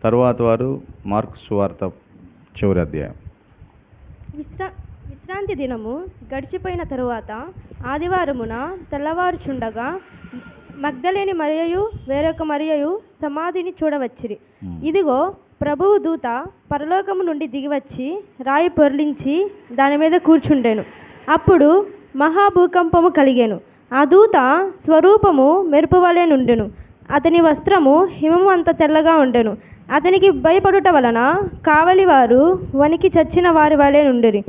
తరువాత వారు మార్కు సువార్త చివరి అధ్యాయం. విశ్రాంతి దినము గడిచిపోయిన తరువాత ఆదివారమున తెల్లవారుచుండగా మగ్దలేని మరియయు వేరొక మరియయు సమాధిని చూడవచ్చిరి. ఇదిగో, ప్రభువు దూత పరలోకము నుండి దిగివచ్చి రాయి పొర్లించి దాని మీద కూర్చుండెను. అప్పుడు మహాభూకంపము కలిగెను. ఆ దూత స్వరూపము మెరుపువలె నుండెను. అతని వస్త్రము హిమము అంత తెల్లగా ఉండెను. అతనికి భయపడుట వలన కావలి వారు వణికి చచ్చిన వారి వలె నుండిరి.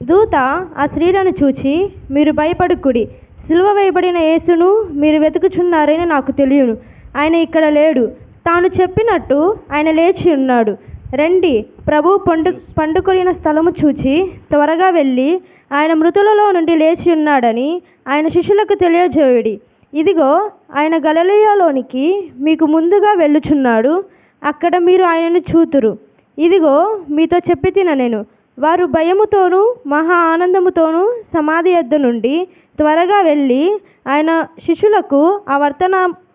దూత ఆ స్త్రీలను చూచి, మీరు భయపడకుడి, సిలువ వేయబడిన యేసును మీరు వెతుకుచున్నారని నాకు తెలియను. ఆయన ఇక్కడ లేడు. తాను చెప్పినట్టు ఆయన లేచి ఉన్నాడు. రండి, ప్రభు పండుకొనిన స్థలము చూచి త్వరగా వెళ్ళి ఆయన మృతులలో నుండి లేచి ఉన్నాడని ఆయన శిష్యులకు తెలియజేయుడి. ఇదిగో, ఆయన గలిలయలోనికి మీకు ముందుగా వెళ్ళుచున్నాడు. అక్కడ మీరు ఆయనను చూతురు. ఇదిగో, మీతో చెప్పితిన నేను. వారు భయముతోనూ మహా ఆనందముతోనూ సమాధి యొద్ద నుండి త్వరగా వెళ్ళి ఆయన శిష్యులకు ఆ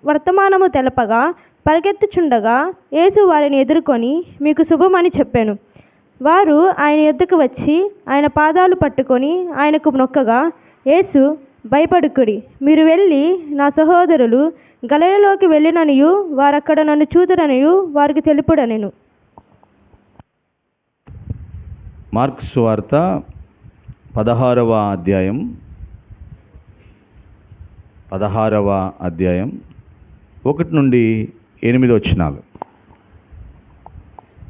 వర్తమానము తెలపగా పరిగెత్తుచుండగా యేసు వారిని ఎదుర్కొని మీకు శుభమని చెప్పాను. వారు ఆయన యొద్దకు వచ్చి ఆయన పాదాలు పట్టుకొని ఆయనకు మొక్కగా, యేసు, భయపడుకుడి, మీరు వెళ్ళి నా సహోదరులు గలిలయలోకి వెళ్ళిననియు వారక్కడ నన్ను చూతురనియు వారికి తెలుపుడనెను. మార్కు సువార్త 16వ అధ్యాయం 1 నుండి 8 వచనాలు.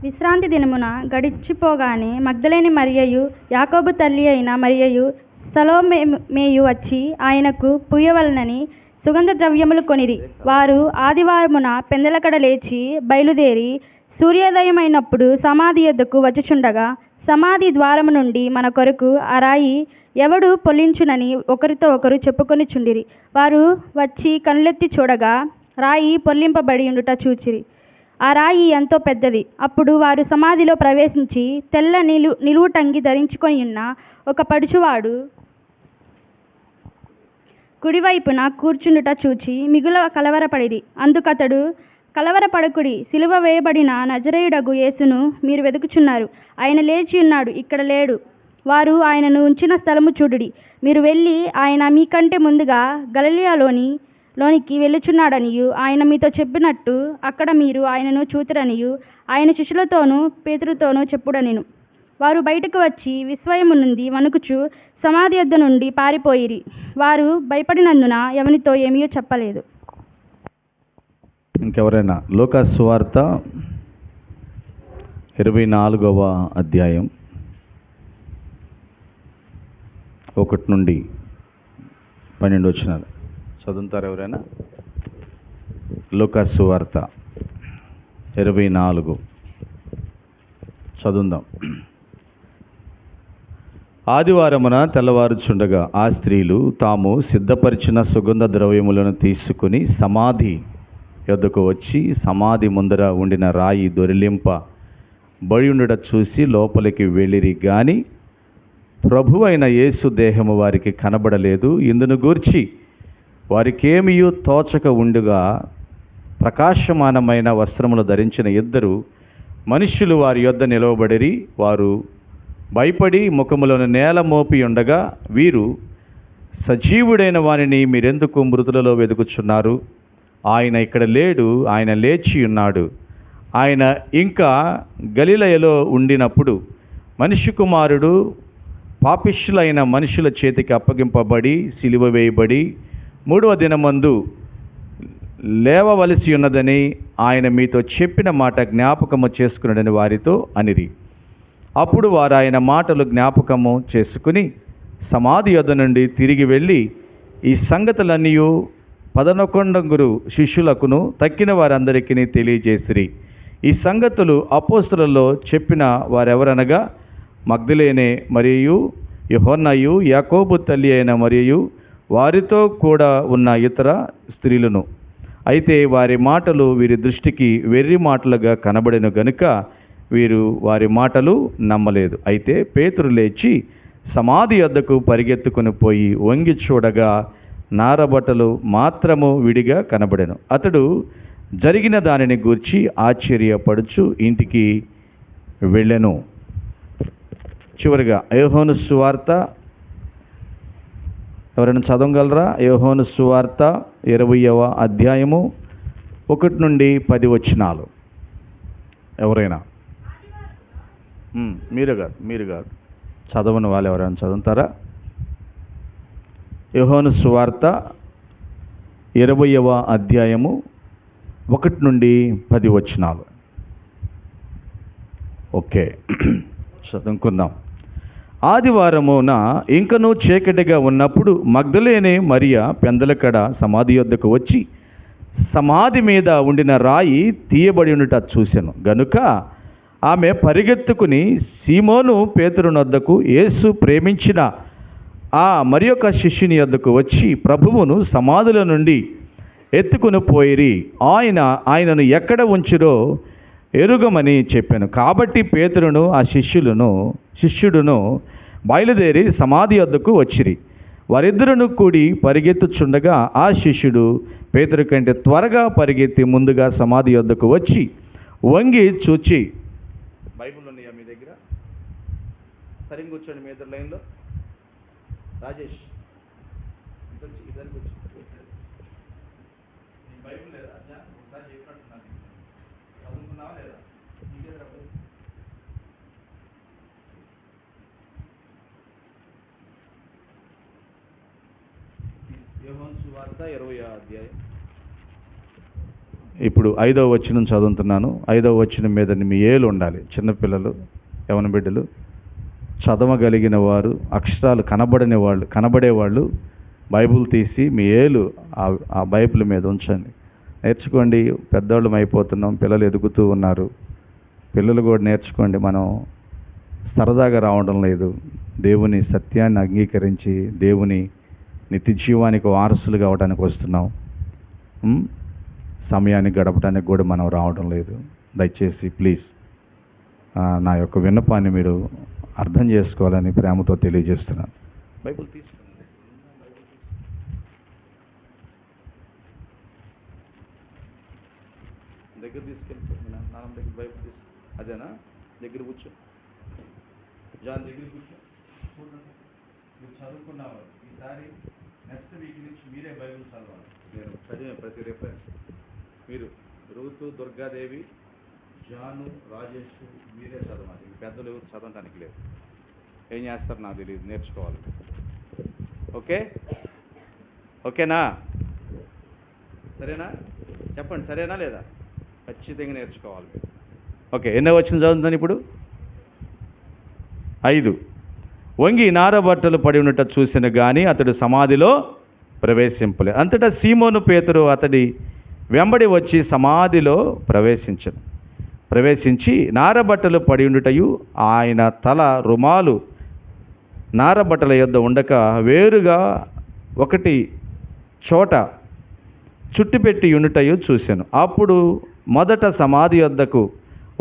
విశ్రాంతి దినమున గడిచిపోగానే మగ్దలేని మరియయు యాకోబు తల్లి అయిన మరియయు సలోమేయు వచ్చి ఆయనకు పూయవలనని సుగంధ ద్రవ్యములు కొనిరి. వారు ఆదివారమున పెందలకడ లేచి బయలుదేరి సూర్యోదయమైనప్పుడు సమాధి యొద్దకు వచ్చుచుండగా సమాధి ద్వారము నుండి మన కొరకు ఆ రాయి ఎవడు పొల్లించునని ఒకరితో ఒకరు చెప్పుకొనిచుండిరి. వారు వచ్చి కనులెత్తి చూడగా రాయి పొల్లింపబడి ఉండుట చూచిరి. ఆ రాయి ఎంతో పెద్దది. అప్పుడు వారు సమాధిలో ప్రవేశించి తెల్ల నిలువుటంగి ధరించుకొని ఉన్న ఒక పడుచువాడు కుడివైపున కూర్చుండుట చూచి మిగుల కలవరపడిరి. అందుకతడు, కలవరపడకుడి, సిలువ వేయబడిన నజరేయుడగు యేసును మీరు వెతుకుచున్నారు. ఆయన లేచి ఉన్నాడు, ఇక్కడ లేడు. వారు ఆయనను ఉంచిన స్థలము చూడుడి. మీరు వెళ్ళి ఆయన మీకంటే ముందుగా గలిలయలోనికి వెళ్ళుచున్నాడనియు ఆయన మీతో చెప్పినట్టు అక్కడ మీరు ఆయనను చూతురనియు ఆయన శిష్యులతోనూ పేతురుతోనూ చెప్పుడనెను. వారు బయటకు వచ్చి విస్మయము నుండి వణుకుచు సమాధి యొద్ద నుండి పారిపోయిరి. వారు భయపడినందున ఎవనితో ఏమీ చెప్పలేదు. ఇంకెవరైనా లూకా సువార్త 24వ అధ్యాయం 1 నుండి 12 వచనాలు చదువుతారు ఎవరైనా? లూకా సువార్త 24 చదువుదాం. ఆదివారమున తెల్లవారుచుండగా ఆ స్త్రీలు తాము సిద్ధపరిచిన సుగంధ ద్రవ్యములను తీసుకుని సమాధి యొద్దకు వచ్చి సమాధి ముందర ఉండిన రాయి దొరిలింప బడి ఉండట చూసి లోపలికి వెళ్ళిరి. గాని ప్రభు అయిన యేసు దేహము వారికి కనబడలేదు. ఇందును గూర్చి వారికేమియూ తోచక ఉండుగా ప్రకాశమానమైన వస్త్రములు ధరించిన 2 మనుష్యులు వారి యొద్ద నిలవబడిరి. వారు భయపడి ముఖములను నేల మోపి ఉండగా, వీరు, సజీవుడైన వానిని మీరెందుకు మృతులలో వెతుకుచున్నారు? ఆయన ఇక్కడ లేడు, ఆయన లేచి ఉన్నాడు. ఆయన ఇంకా గలిలయలో ఉండినప్పుడు మనిషి కుమారుడు పాపిష్యులైన మనుషుల చేతికి అప్పగింపబడి సిలువ వేయబడి 3వ దినమందు లేవవలసి ఉన్నదని ఆయన మీతో చెప్పిన మాట జ్ఞాపకము చేసుకున్నాడని వారితో అనిరి. అప్పుడు వారు ఆయన మాటలు జ్ఞాపకము చేసుకుని సమాధి యొద్ద నుండి తిరిగి వెళ్ళి ఈ సంగతులన్నీ 11 శిష్యులకును తక్కిన వారందరికీ తెలియజేసిరి. ఈ సంగతులు అపోస్తలులలో చెప్పిన వారెవరనగా మగ్దలేనే మరియు యోహన్నయు యాకోబు తల్లి అయిన మరియు వారితో కూడా ఉన్న ఇతర స్త్రీలను. అయితే వారి మాటలు వీరి దృష్టికి వెర్రి మాటలుగా కనబడిన గనుక వీరు వారి మాటలు నమ్మలేదు. అయితే పేతురు లేచి సమాధి యొద్దకు పరిగెత్తుకుని పోయి వంగి చూడగా నారబట్టలు మాత్రము విడిగా కనబడెను. అతడు జరిగిన దానిని గూర్చి ఆశ్చర్యపడుచు ఇంటికి వెళ్ళెను. చివరిగా యోహాను సువార్త, ఎవరైనా చదవగలరా? యోహాను సువార్త 20వ అధ్యాయము 1 నుండి 10 వచనాలు. ఎవరైనా? మీరు కాదు చదవని వాళ్ళు ఎవరైనా చదువుతారా? యోహాను సువార్త 20వ అధ్యాయము 1 నుండి 10 వచనాలు. ఓకే, చదువుకుందాం. ఆదివారమున ఇంకనూ చీకటిగా ఉన్నప్పుడు మగ్దలేనే మరియా పెందలకడ సమాధి యొద్దకు వచ్చి సమాధి మీద ఉండిన రాయి తీయబడి ఉండుట చూసెను గనుక ఆమె పరిగెత్తుకుని సీమోను పేతురునొద్దకు యేసు ప్రేమించిన ఆ మరి యొక్క శిష్యుని యొద్దకు వచ్చి ప్రభువును సమాధుల నుండి ఎత్తుకుని పోయిరి, ఆయనను ఎక్కడ ఉంచిరో ఎరుగమని చెప్పాను. కాబట్టి పేతురును ఆ శిష్యుడును బయలుదేరి సమాధి వద్దకు వచ్చిరి. వారిద్దరును కూడి పరిగెత్తుచుండగా ఆ శిష్యుడు పేతురు కంటే త్వరగా పరిగెత్తి ముందుగా సమాధి వద్దకు వచ్చి వంగి చూచి, బైబిల్ ఉన్నాయా మీ దగ్గర? సరిగ్గా కూర్చోండి మీ ఇద్దరు లైన్లో. రాజేష్ ఇద్దరికి బైబిల్ లేదా? ఒకసారి చెప్పినట్టున్నాను, చదువుకున్నావా లేదా? యోహాను సువార్త 20వ అధ్యాయం. ఇప్పుడు 5వ వచనం చదువుతున్నాను. 5వ వచనం మీద మీ ఏలు ఉండాలి. చిన్నపిల్లలు, యవన బిడ్డలు, చదవగలిగిన వారు, అక్షరాలు కనబడేవాళ్ళు బైబిల్ తీసి మీ ఏలు ఆ బైబిల్ మీద ఉంచండి. నేర్చుకోండి. పెద్దవాళ్ళం అయిపోతున్నాం, పిల్లలు ఎదుగుతూ ఉన్నారు. పిల్లలు కూడా నేర్చుకోండి. మనం సరదాగా రావడం లేదు. దేవుని సత్యాన్ని అంగీకరించి దేవుని నిత్య జీవానికి వారసులు కావడానికి వస్తున్నాం. సమయాన్ని గడపడానికి కూడా మనం రావడం లేదు. దయచేసి ప్లీజ్ నా యొక్క విన్నపాన్ని మీరు అర్థం చేసుకోవాలని ప్రేమతో తెలియజేస్తున్నాను. బైబిల్ తీసుకున్నాను, దగ్గర తీసుకెళ్ళిపోతున్నా. నాన్న దగ్గర బైబిల్ తీసుకు, అదేనా? దగ్గర కూర్చో, జాన్ దగ్గర కూర్చో. చూడండి, మీరు చదువుకున్నవారు ఈసారి నెక్స్ట్ వీక్ నుంచి మీరే బైబిల్ చదవాలి. నేను చదివే ప్రతి రిఫరెన్స్ మీరు రూతు, దుర్గాదేవి, జాను, రాజేష్ మీరే చదవాలి. పెద్దలు ఎవరు చదవడానికి లేదు. ఏం చేస్తారు నాకు తెలియదు, నేర్చుకోవాలి. ఓకేనా? సరేనా? చెప్పండి, సరేనా లేదా? ఖచ్చితంగా నేర్చుకోవాలి. ఓకే, ఎన్నో వచ్చిన చదువుతాను ఇప్పుడు? 5. వంగి నారబట్టలు పడి ఉన్నట్టు చూసిన కానీ అతడు సమాధిలో ప్రవేశింపలే. అంతటా సీమోను పేతురు అతడి వెంబడి వచ్చి సమాధిలో ప్రవేశించి నారబట్టలు పడి ఉండుటయు ఆయన తల రుమాలు నారబట్టల యొద్ద ఉండక వేరుగా ఒకటి చోట చుట్టుపెట్టి ఉండుటయు చూశాను. అప్పుడు మొదట సమాధి యొద్దకు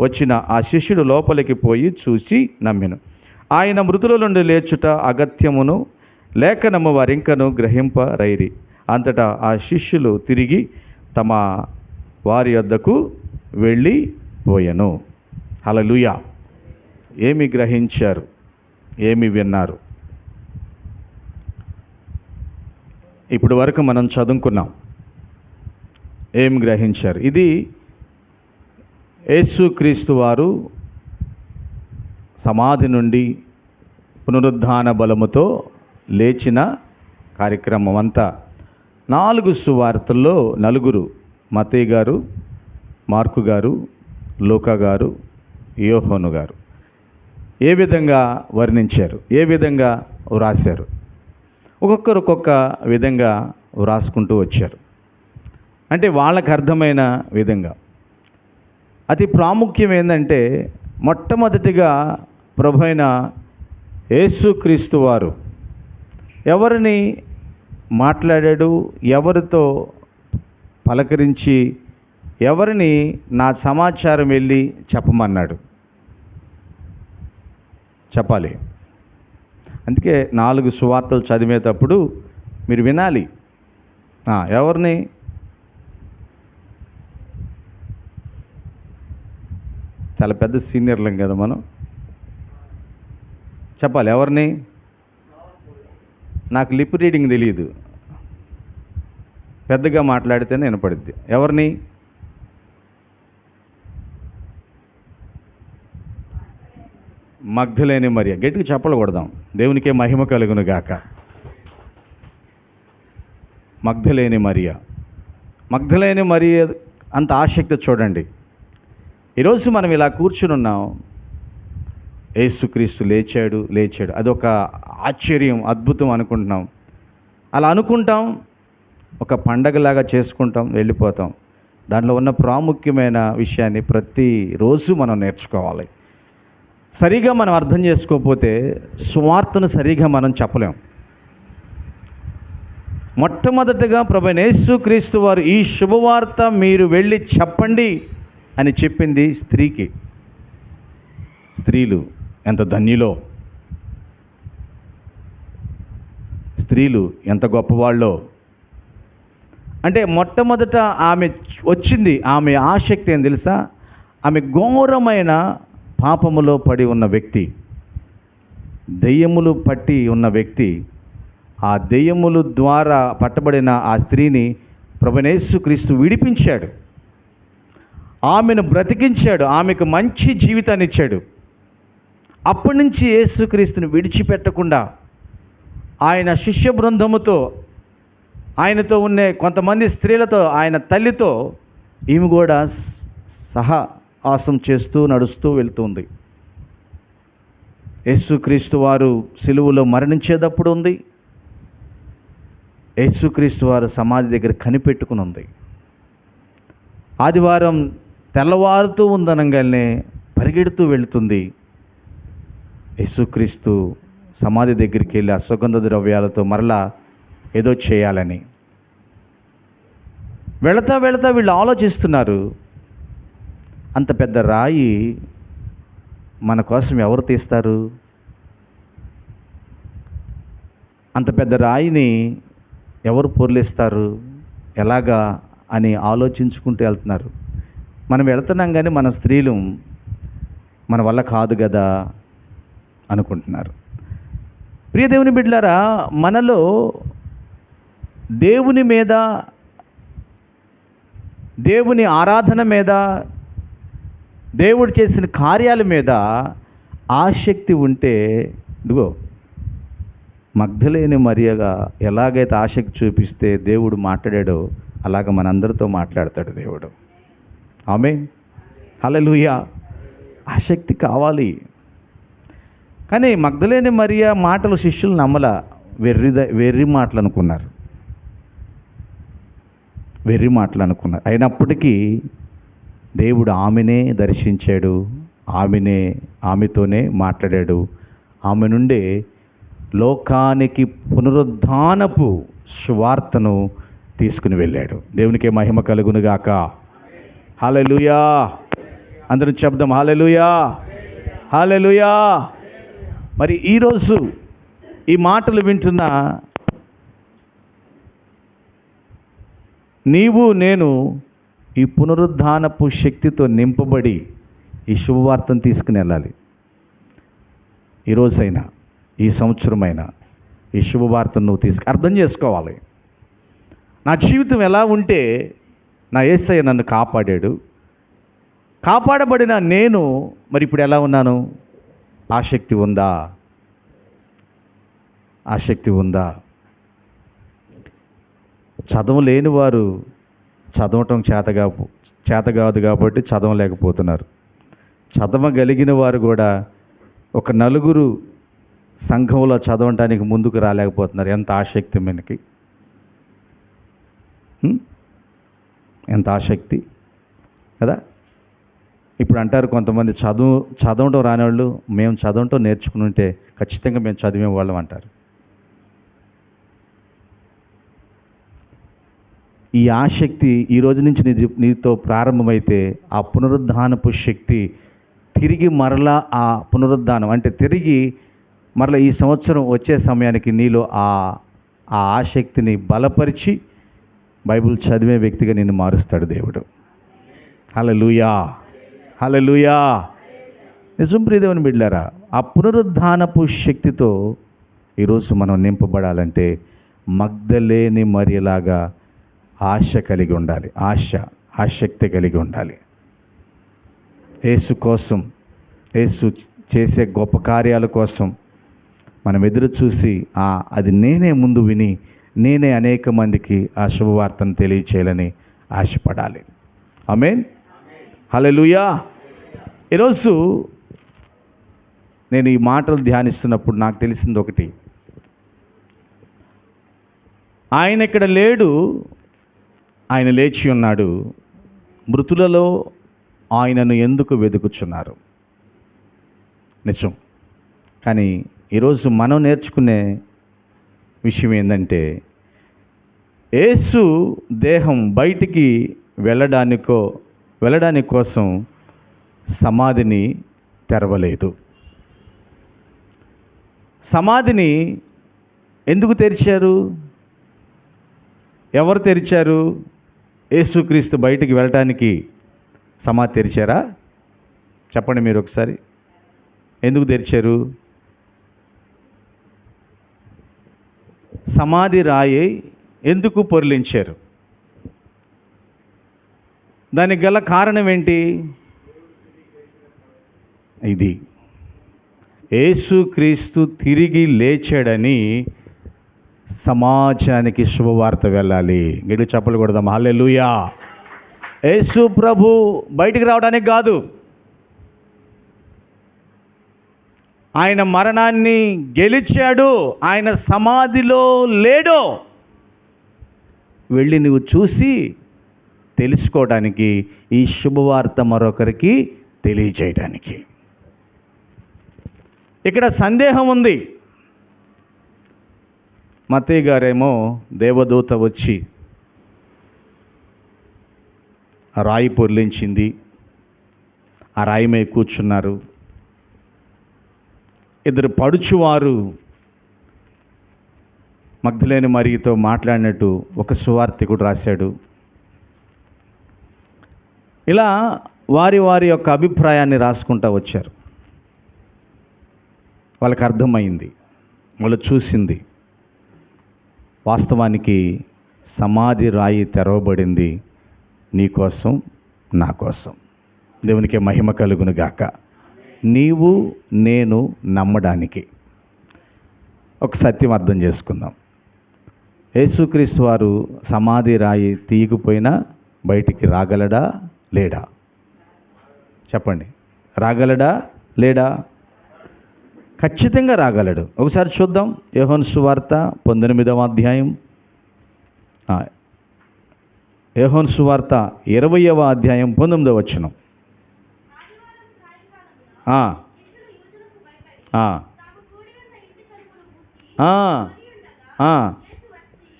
వచ్చిన ఆ శిష్యుడు లోపలికి పోయి చూసి నమ్మెను. ఆయన మృతుల నుండి లేచుట అగత్యమును లేఖనము వారింకను గ్రహింపరైరి. అంతటా ఆ శిష్యులు తిరిగి తమ వారి యొద్దకు వెళ్ళిపోయెను. హల్లెలూయా. ఏమి గ్రహించారు? ఏమి విన్నారు? ఇప్పుడు వరకు మనం చదువుకున్నాం. ఏం గ్రహించారు? ఇది యేసుక్రీస్తు వారు సమాధి నుండి పునరుద్ధాన బలముతో లేచిన కార్యక్రమం అంతా. 4 సువార్తల్లో 4, మత్తయి గారు, మార్కు గారు, లూకా గారు, యోహాను గారు ఏ విధంగా వర్ణించారు, ఏ విధంగా వ్రాశారు? ఒక్కొక్కరు ఒక్కొక్క విధంగా వ్రాసుకుంటూ వచ్చారు. అంటే వాళ్ళకు అర్థమైన విధంగా. అతి ప్రాముఖ్యం ఏంటంటే మొట్టమొదటిగా ప్రభు అయిన యేసుక్రీస్తు వారు ఎవరిని మాట్లాడాడు, ఎవరితో పలకరించి, ఎవరిని నా సమాచారం వెళ్ళి చెప్పమన్నాడు? చెప్పాలి. అందుకే 4 సువార్తలు చదివేటప్పుడు మీరు వినాలి. ఎవరిని? చాలా పెద్ద సీనియర్లం కదా మనం. చెప్పాలి ఎవరిని? నాకు లిప్ రీడింగ్ తెలియదు, పెద్దగా మాట్లాడితేనే వినపడుద్ది. ఎవరిని? మగ్ధలేని మరియ. గట్టిగా చెప్పలు కొడదాం, దేవునికే మహిమ కలుగును గాక. మగ్ధలేని మరియ. మగ్ధలేని మరియ అంత ఆసక్తి చూడండి. ఈరోజు మనం ఇలా కూర్చుని ఉన్నాం, యేసుక్రీస్తు లేచాడు, అదొక ఆశ్చర్యం, అద్భుతం అనుకుంటున్నాం. అలా అనుకుంటాం, ఒక పండగలాగా చేసుకుంటాం, వెళ్ళిపోతాం. దాంట్లో ఉన్న ప్రాముఖ్యమైన విషయాన్ని ప్రతిరోజు మనం నేర్చుకోవాలి. సరిగా మనం అర్థం చేసుకోకపోతే సువార్తను సరిగా మనం చెప్పలేం. మొట్టమొదటగా ప్రభువైన యేసుక్రీస్తు వారు ఈ శుభవార్త మీరు వెళ్ళి చెప్పండి అని చెప్పింది స్త్రీకి. స్త్రీలు ఎంత ధన్యులో, స్త్రీలు ఎంత గొప్పవాళ్ళో. అంటే మొట్టమొదట ఆమె వచ్చింది, ఆమె ఆసక్తి ఏం తెలుసా? ఆమె ఘోరమైన పాపములో పడి ఉన్న వ్యక్తి, దెయ్యములు పట్టి ఉన్న వ్యక్తి. ఆ దెయ్యములు ద్వారా పట్టబడిన ఆ స్త్రీని ప్రభువైన యేసుక్రీస్తు విడిపించాడు, ఆమెను బ్రతికించాడు, ఆమెకు మంచి జీవితాన్ని ఇచ్చాడు. అప్పటి నుంచి యేసుక్రీస్తుని విడిచిపెట్టకుండా ఆయన శిష్య బృందముతో, ఆయనతో ఉండే కొంతమంది స్త్రీలతో, ఆయన తల్లితో ఈమె కూడా సహవాసం చేస్తూ నడుస్తూ వెళ్తుంది. యేసుక్రీస్తు వారు సిలువలో మరణించేటప్పుడు ఉంది, యేసుక్రీస్తు వారు సమాధి దగ్గర కనిపెట్టుకుని ఉంది. ఆదివారం తెల్లవారుతూ ఉందనగానే పరిగెడుతూ వెళుతుంది. యేసుక్రీస్తు సమాధి దగ్గరికి వెళ్ళి ఆ సుగంధ ద్రవ్యాలతో మరలా ఏదో చేయాలని వెళతా వీళ్ళు ఆలోచిస్తున్నారు, అంత పెద్ద రాయి మన కోసం ఎవరు తీస్తారు? అంత పెద్ద రాయిని ఎవరు పొర్లిస్తారు? ఎలాగా అని ఆలోచించుకుంటూ వెళ్తున్నారు. మనం వెళ్తున్నాం కానీ మన స్త్రీలు మన వల్ల కాదు కదా అనుకుంటున్నారు. ప్రియ దేవుని బిడ్డలారా, మనలో దేవుని మీద, దేవుని ఆరాధన మీద, దేవుడు చేసిన కార్యాల మీద ఆసక్తి ఉంటే, ఇదిగో మగ్ధలేని మరియగా ఎలాగైతే ఆసక్తి చూపిస్తే దేవుడు మాట్లాడాడో అలాగ మనందరితో మాట్లాడతాడు దేవుడు. ఆమేన్, హల్లెలూయా. ఆసక్తి కావాలి. కానీ మగ్ధలేని మరియ మాటలు శిష్యులు నమ్మల, వెర్రి మాటలు అనుకున్నారు, అయినప్పటికీ దేవుడు ఆమెనే దర్శించాడు, ఆమెతోనే మాట్లాడాడు. ఆమె నుండే లోకానికి పునరుద్ధానపు సువార్తను తీసుకుని వెళ్ళాడు. దేవునికే మహిమ కలుగునుగాక. హల్లెలూయా. అందరూ చెప్దాం హల్లెలూయా, హల్లెలూయా. మరి ఈరోజు ఈ మాటలు వింటున్న నీవు నేను ఈ పునరుద్ధానపు శక్తితో నింపబడి ఈ శుభవార్తను తీసుకుని వెళ్ళాలి. ఈరోజైనా, ఈ సంవత్సరమైనా ఈ శుభవార్తను నువ్వు అర్థం చేసుకోవాలి. నా జీవితం ఎలా ఉంటే నా యేసయ్య నన్ను కాపాడాడు, కాపాడబడిన నేను మరి ఇప్పుడు ఎలా ఉన్నాను? ఆసక్తి ఉందా? చదవలేని వారు చదవటం చేత కాదు కాబట్టి చదవలేకపోతున్నారు. చదవగలిగిన వారు కూడా ఒక నలుగురు సంఘంలో చదవటానికి ముందుకు రాలేకపోతున్నారు. ఎంత ఆసక్తి మనకి, ఎంత ఆసక్తి కదా. ఇప్పుడు అంటారు కొంతమంది, చదవడం రాని వాళ్ళు, మేము చదవటం నేర్చుకుని ఉంటే ఖచ్చితంగా మేము చదివే వాళ్ళం అంటారు. ఈ ఆసక్తి ఈ రోజు నుంచి నీతో ప్రారంభమైతే ఆ పునరుద్ధానపు శక్తి తిరిగి మరలా, ఆ పునరుద్ధానం అంటే తిరిగి మరలా ఈ సంవత్సరం వచ్చే సమయానికి నీలో ఆ ఆసక్తిని బలపరిచి బైబిల్ చదివే వ్యక్తిగా నిన్ను మారుస్తాడు దేవుడు. హల్లెలూయా, హల్లెలూయా. నిజం ప్రియదేవుని బిడ్డలారా, ఆ పునరుద్ధానపు శక్తితో ఈరోజు మనం నింపబడాలంటే మగ్దలేని మరియలాగా ఆశ కలిగి ఉండాలి. ఆసక్తి కలిగి ఉండాలి. యేసు కోసం, యేసు చేసే గొప్ప కార్యాల కోసం మనం ఎదురు చూసి అది నేనే ముందు విని నేనే అనేక మందికి ఆ శుభవార్తను తెలియచేయాలని ఆశపడాలి. ఆమేన్. హల్లెలూయా. ఈరోజు నేను ఈ మాటలు ధ్యానిస్తున్నప్పుడు నాకు తెలిసింది ఒకటి, ఆయన ఇక్కడ లేడు, ఆయన లేచి ఉన్నాడు. మృతులలో ఆయనను ఎందుకు వెతుకుచున్నారు? నిజం. కానీ ఈరోజు మనం నేర్చుకునే విషయం ఏంటంటే, యేసు దేహం బయటికి వెళ్ళడానికి కోసం సమాధిని తెరవలేదు. సమాధిని ఎందుకు తెరిచారు? ఎవరు తెరిచారు? యేసుక్రీస్తు బయటికి వెళ్ళటానికి సమాధి తెరిచారా? చెప్పండి మీరు ఒకసారి. ఎందుకు తెరిచారు? సమాధి రాయి ఎందుకు పొర్లించారు? దానికి గల కారణం ఏంటి? ఇది యేసుక్రీస్తు తిరిగి లేచాడని సమాజానికి శుభవార్త వెళ్ళాలి. గట్టి చప్పలు కొడదాం. హల్లెలూయా. యేసు ప్రభు బయటికి రావడానికి కాదు, ఆయన మరణాన్ని గెలిచాడు, ఆయన సమాధిలో లేడు. వెళ్ళి నువ్వు చూసి తెలుసుకోవడానికి, ఈ శుభవార్త మరొకరికి తెలియజేయడానికి. ఇక్కడ సందేహం ఉంది. మత్తయి గారేమో దేవదూత వచ్చి ఆ రాయి పొర్లించింది, ఆ రాయి మీద కూర్చున్నారు. ఇద్దరు పడుచువారు మగ్దలేని మరియతో మాట్లాడినట్టు ఒక సువార్తికుడు రాశాడు. ఇలా వారి యొక్క అభిప్రాయాన్ని రాసుకుంటూ వచ్చారు. వాళ్ళకి అర్థమైంది, వాళ్ళు చూసింది. వాస్తవానికి సమాధి రాయి తెరవబడింది నీ కోసం, నా కోసం. దేవునికి మహిమ కలుగును గాక. నీవు నేను నమ్మడానికి ఒక సత్యం అర్థం చేసుకుందాం. యేసుక్రీస్తు వారు సమాధి రాయి తీయకపోయినా బయటికి రాగలడా లేడా? చెప్పండి. రాగలడా లేడా? ఖచ్చితంగా రాగలడు. ఒకసారి చూద్దాం. యోహాను సువార్త 19వ అధ్యాయం, యోహాను సువార్త 20వ అధ్యాయం 19వ వచనం.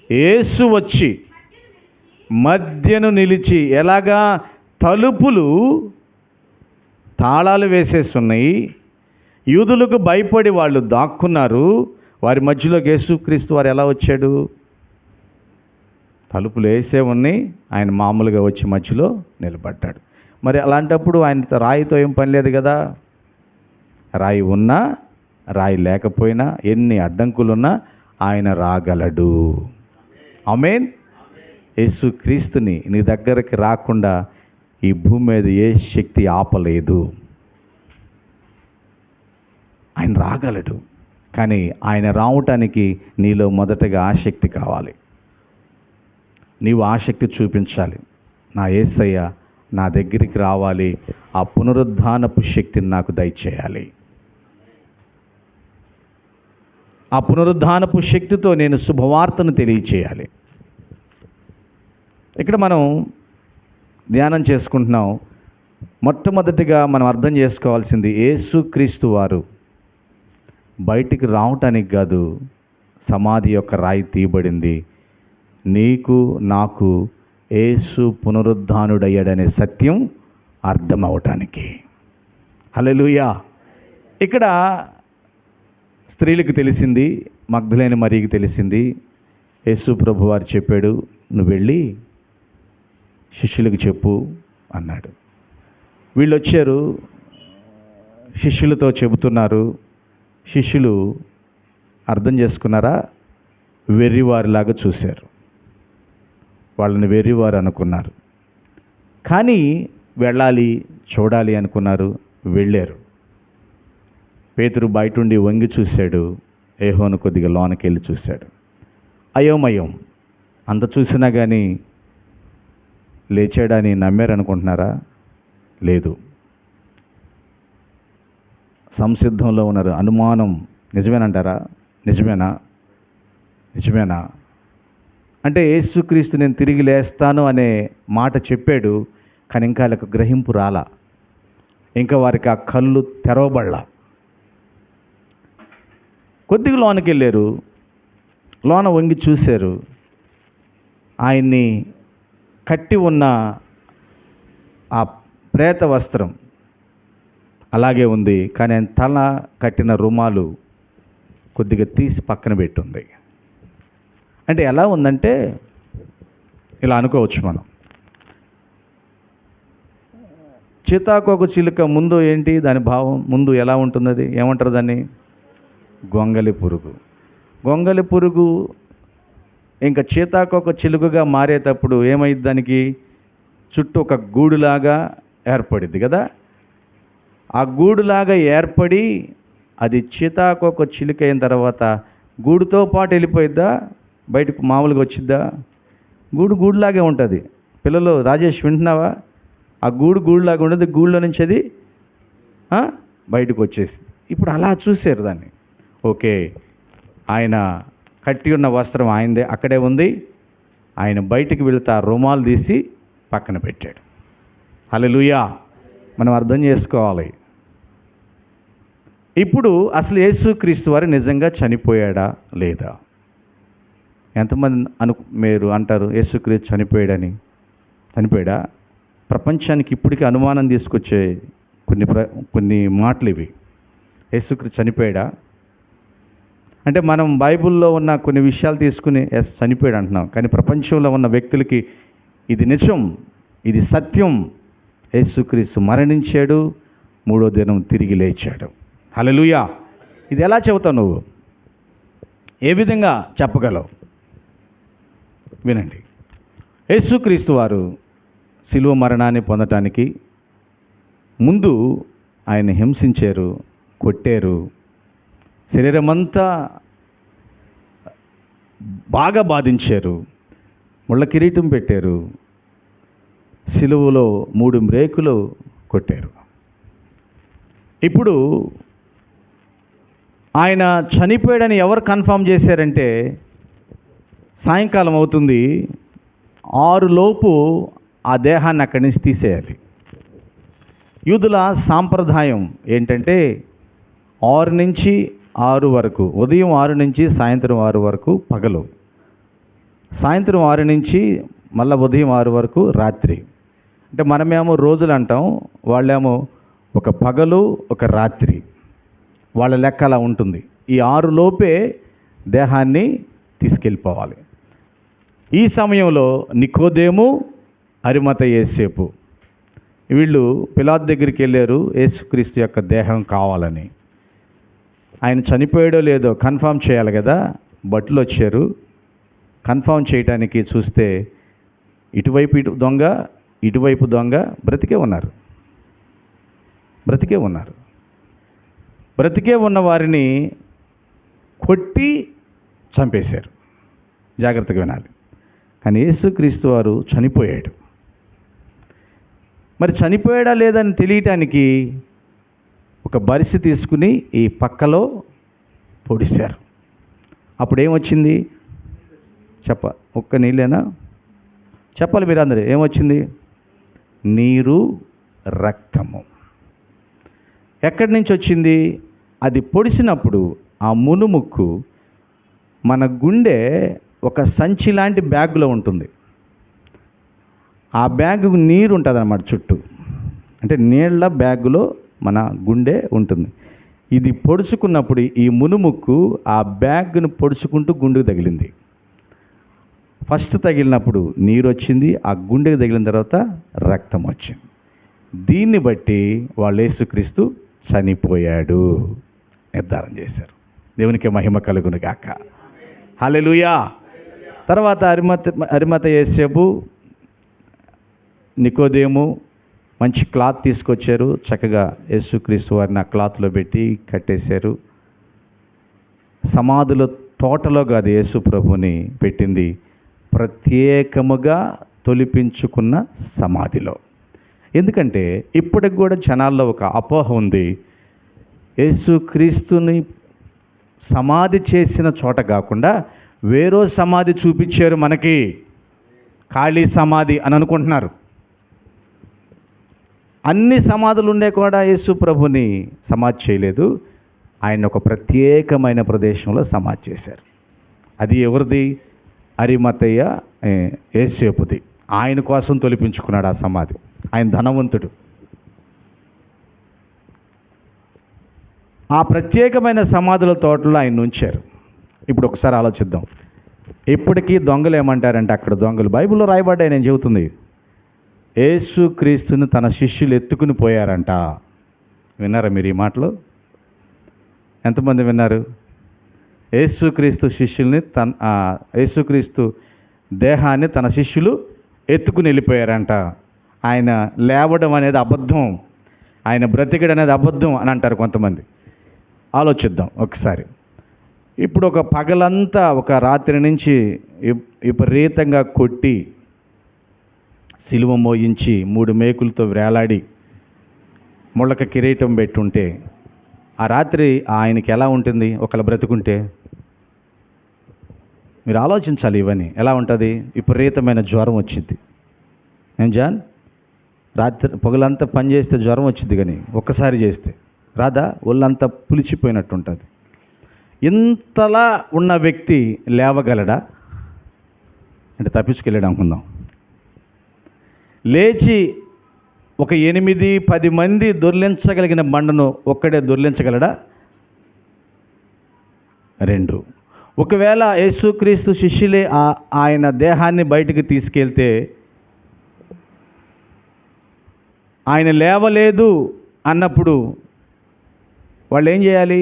యేసు వచ్చి మధ్యను నిలిచి, ఎలాగా? తలుపులు తాళాలు వేసేస్తున్నాయి, యూదులకు భయపడి వాళ్ళు దాక్కున్నారు. వారి మధ్యలోకి యేసుక్రీస్తు వారు ఎలా వచ్చాడు? తలుపులు వేసే ఉన్నాయి, ఆయన మామూలుగా వచ్చి మధ్యలో నిలబడ్డాడు. మరి అలాంటప్పుడు ఆయన రాయితో ఏం పని లేదు కదా. రాయి ఉన్నా రాయి లేకపోయినా, ఎన్ని అడ్డంకులున్నా ఆయన రాగలడు. ఆమేన్. యేసుక్రీస్తుని నీ దగ్గరికి రాకుండా ఈ భూమి మీద ఏ శక్తి ఆపలేదు. ఆయన రాగలడు. కానీ ఆయన రావటానికి నీలో మొదటగా ఆసక్తి కావాలి. నీవు ఆసక్తి చూపించాలి. నా యేసయ్య నా దగ్గరికి రావాలి, ఆ పునరుద్ధానపు శక్తిని నాకు దయచేయాలి. ఆ పునరుద్ధానపు శక్తితో నేను శుభవార్తను తెలియచేయాలి. ఇక్కడ మనం ధ్యానం చేసుకుంటున్నాం. మొట్టమొదటిగా మనం అర్థం చేసుకోవాల్సింది, యేసుక్రీస్తు వారు బయటికి రావటానికి కాదు సమాధి యొక్క రాయి తీయబడింది, నీకు నాకు యేసు పునరుద్ధానుడయ్యాడనే సత్యం అర్థం అవటానికి. హల్లెలూయా. ఇక్కడ స్త్రీలకు తెలిసింది, మగ్దలేని మరియకి తెలిసింది. యేసు ప్రభు వారు చెప్పాడు, నువ్వు వెళ్ళి శిష్యులకు చెప్పు అన్నాడు. వీళ్ళు వచ్చారు, శిష్యులతో చెబుతున్నారు. శిష్యులు అర్థం చేసుకున్నారా? వెర్రివారిలాగా చూశారు. వాళ్ళని వెర్రివారు అనుకున్నారు. కానీ వెళ్ళాలి, చూడాలి అనుకున్నారు, వెళ్ళారు. పేతురు బయటుండి వంగి చూశాడు. యోహాను కొద్దిగా లోనకి వెళ్ళి చూశాడు. అయోమయం. అంత చూసినా కానీ లేచాడని నమ్మారనుకుంటున్నారా? లేదు. సంసిద్ధంలో ఉన్నారు. అనుమానం. నిజమేనంటారా? నిజమేనా? అంటే యేసుక్రీస్తు నేను తిరిగి లేస్తాను అనే మాట చెప్పాడు. కానీ ఇంకా వాళ్ళకు గ్రహింపు రాలా. ఇంకా వారికి ఆ కళ్ళు తెరవబడలా. కొద్దిగా లోనకి వెళ్ళారు. లోన వంగి చూశారు. ఆయన్ని కట్టి ఉన్న ఆ ప్రేత వస్త్రం అలాగే ఉంది. కానీ ఆయన తల కట్టిన రుమాలు కొద్దిగా తీసి పక్కన పెట్టుంది. అంటే ఎలా ఉందంటే ఇలా అనుకోవచ్చు మనం. సీతాకోక చిలుక ముందు ఏంటి దాని భావం? ముందు ఎలా ఉంటుంది? అది ఏమంటారు దాన్ని? గొంగలి పురుగు. గొంగలి పురుగు ఇంకా సీతాకోక చిలుకగా మారేటప్పుడు ఏమైంది? దానికి చుట్టూ ఒక గూడులాగా ఏర్పడింది కదా. ఆ గూడులాగా ఏర్పడి అది సీతాకోక చిలుక అయిన తర్వాత గూడుతో పాటు వెళ్ళిపోయిద్దా? బయటకు మామూలుగా వచ్చిద్దా? గూడులాగే ఉంటుంది. పిల్లలు, రాజేష్ వింటున్నావా? ఆ గూడులాగా ఉండదు. గూడులో నుంచి అది బయటకు వచ్చేసింది. ఇప్పుడు అలా చూశారు దాన్ని. ఓకే, ఆయన కట్టి ఉన్న వస్త్రం ఆయనదే, అక్కడే ఉంది. ఆయన బయటికి వెళుతా రుమాలు తీసి పక్కన పెట్టాడు. హల్లెలూయా. మనం అర్థం చేసుకోవాలి. ఇప్పుడు అసలు యేసుక్రీస్తు వారు నిజంగా చనిపోయాడా లేదా? ఎంతమంది మీరు అంటారు యేసుక్రీస్తు చనిపోయాడని? చనిపోయాడా? ప్రపంచానికి ఇప్పటికీ అనుమానం తీసుకొచ్చే కొన్ని మాటలు ఇవి. యేసుక్రీస్తు చనిపోయాడా అంటే మనం బైబిల్లో ఉన్న కొన్ని విషయాలు తీసుకుని చనిపోయాడు అంటున్నాం. కానీ ప్రపంచంలో ఉన్న వ్యక్తులకి ఇది నిజం, ఇది సత్యం. యేసుక్రీస్తు మరణించాడు, 3వ దినం తిరిగి లేచాడు. హల్లెలూయా. ఇది ఎలా చెబుతావు నువ్వు? ఏ విధంగా చెప్పగలవు? వినండి. యేసుక్రీస్తు వారు శిలువ మరణాన్ని పొందటానికి ముందు ఆయన హింసించారు, కొట్టారు, శరీరమంతా బాగా బాధించారు, ముళ్ళ కిరీటం పెట్టారు, శిలువలో 3 మ్రేకులు కొట్టారు. ఇప్పుడు ఆయన చనిపోయాడని ఎవరు కన్ఫర్మ్ చేశారంటే సాయంకాలం అవుతుంది, 6 లోపు ఆ దేహాన్ని అక్కడి నుంచి తీసేయాలి. యూదుల సాంప్రదాయం ఏంటంటే 6 నుంచి 6 వరకు, ఉదయం 6 నుంచి సాయంత్రం 6 వరకు పగలు, సాయంత్రం 6 నుంచి మళ్ళీ ఉదయం 6 వరకు రాత్రి. అంటే మనమేమో రోజులు అంటాం, వాళ్ళేమో ఒక పగలు ఒక రాత్రి, వాళ్ళ లెక్క అలా ఉంటుంది. ఈ 6 లోపే దేహాన్ని తీసుకెళ్ళిపోవాలి. ఈ సమయంలో నికోదేము, అరిమత యేసేపు వీళ్ళు పిలాతు దగ్గరికి వెళ్ళారు యేసుక్రీస్తు యొక్క దేహం కావాలని. ఆయన చనిపోయాడో లేదో కన్ఫర్మ్ చేయాలి కదా. భటులు వచ్చారు కన్ఫర్మ్ చేయడానికి. చూస్తే ఇటువైపు దొంగ, ఇటువైపు దొంగ బ్రతికే ఉన్నారు. బ్రతికే ఉన్న వారిని కొట్టి చంపేశారు. జాగ్రత్తగా వినాలి. కానీ యేసుక్రీస్తు వారు చనిపోయాడు. మరి చనిపోయాడా లేదని తెలియటానికి ఒక బరిసె తీసుకుని ఈ పక్కలో పొడిశారు. అప్పుడు ఏమొచ్చింది? ఒక్క నీళ్ళేనా? చెప్పాలి మీరు అందరూ. ఏమొచ్చింది? నీరు, రక్తము. ఎక్కడి నుంచి వచ్చింది? అది పొడిచినప్పుడు ఆ మునుముక్కు మన గుండె ఒక సంచి లాంటి బ్యాగులో ఉంటుంది. ఆ బ్యాగు నీరు ఉంటుంది అన్నమాట చుట్టూ. అంటే నీళ్ళ బ్యాగులో మన గుండె ఉంటుంది. ఇది పొడుచుకున్నప్పుడు ఈ మునుముక్కు ఆ బ్యాగ్ను పొడుచుకుంటూ గుండెకు తగిలింది. ఫస్ట్ తగిలినప్పుడు నీరు వచ్చింది, ఆ గుండెకు తగిలిన తర్వాత రక్తం వచ్చింది. దీన్ని బట్టి వాళ్ళు యేసుక్రీస్తు చనిపోయాడు నిర్ధారణ చేశారు. దేవునికి మహిమ కలుగును గాక. హల్లెలూయా. తర్వాత అరిమత యోసేపు, నికోదేము మంచి క్లాత్ తీసుకొచ్చారు. చక్కగా యేసుక్రీస్తు వారిని ఆ క్లాత్లో పెట్టి కట్టేశారు. సమాధుల తోటలో కాదు యేసు ప్రభుని పెట్టింది, ప్రత్యేకముగా తొలిపించుకున్న సమాధిలో. ఎందుకంటే ఇప్పటికి కూడా జనాల్లో ఒక అపోహ ఉంది, యేసుక్రీస్తుని సమాధి చేసిన చోట కాకుండా వేరో సమాధి చూపించారు మనకి, ఖాళీ సమాధి అని అనుకుంటున్నారు. అన్ని సమాధులు ఉండే కూడా యేసు ప్రభుని సమాధి చేయలేదు. ఆయన ఒక ప్రత్యేకమైన ప్రదేశంలో సమాధి చేశారు. అది ఎవరిది? అరిమతయ్య యోసేపుది. ఆయన కోసం తొలిపించుకున్నాడు ఆ సమాధి. ఆయన ధనవంతుడు. ఆ ప్రత్యేకమైన సమాధుల తోటలో ఆయన ఉంచారు. ఇప్పుడు ఒకసారి ఆలోచిద్దాం. ఇప్పటికీ దొంగలు ఏమంటారంటే, అక్కడ దొంగలు బైబిల్లో రాయబడ్డాయి, నేను చెబుతుంది, యేసుక్రీస్తుని తన శిష్యులు ఎత్తుకుని పోయారంట. విన్నారా మీరు ఈ మాటలు? ఎంతమంది విన్నారు? యేసుక్రీస్తు శిష్యుల్ని యేసుక్రీస్తు దేహాన్ని తన శిష్యులు ఎత్తుకుని వెళ్ళిపోయారంట. ఆయన లేవడం అనేది అబద్ధం, ఆయన బ్రతికడం అనేది అబద్ధం అని అంటారు కొంతమంది. ఆలోచిద్దాం ఒకసారి. ఇప్పుడు ఒక పగలంతా, ఒక రాత్రి నుంచి విపరీతంగా కొట్టి, సిలువ మోయించి, 3 మేకులతో వేలాడి, ముళ్ళక కిరీటం పెట్టుంటే ఆ రాత్రి ఆయనకి ఎలా ఉంటుంది? ఒకళ్ళు బ్రతుకుంటే మీరు ఆలోచించాలి. ఇవన్నీ ఎలా ఉంటుంది? విపరీతమైన జ్వరం వచ్చింది. ఏం జాన్? రాత్రి పొగలంతా పని చేస్తే జ్వరం వచ్చింది, కానీ ఒక్కసారి చేస్తే రాదా? ఒళ్ళంతా పులిచిపోయినట్టు ఉంటుంది. ఇంతలా ఉన్న వ్యక్తి లేవగలడా? అంటే తప్పించుకెళ్ళాడు అనుకుందాం. లేచి ఒక 8-10 మంది దొర్లించగలిగిన బండను ఒక్కడే దొర్లించగలడా? 2. ఒకవేళ యేసుక్రీస్తు శిష్యులే ఆయన దేహాన్ని బయటికి తీసుకెళ్తే, ఆయన లేవలేదు అన్నప్పుడు వాళ్ళు ఏం చేయాలి?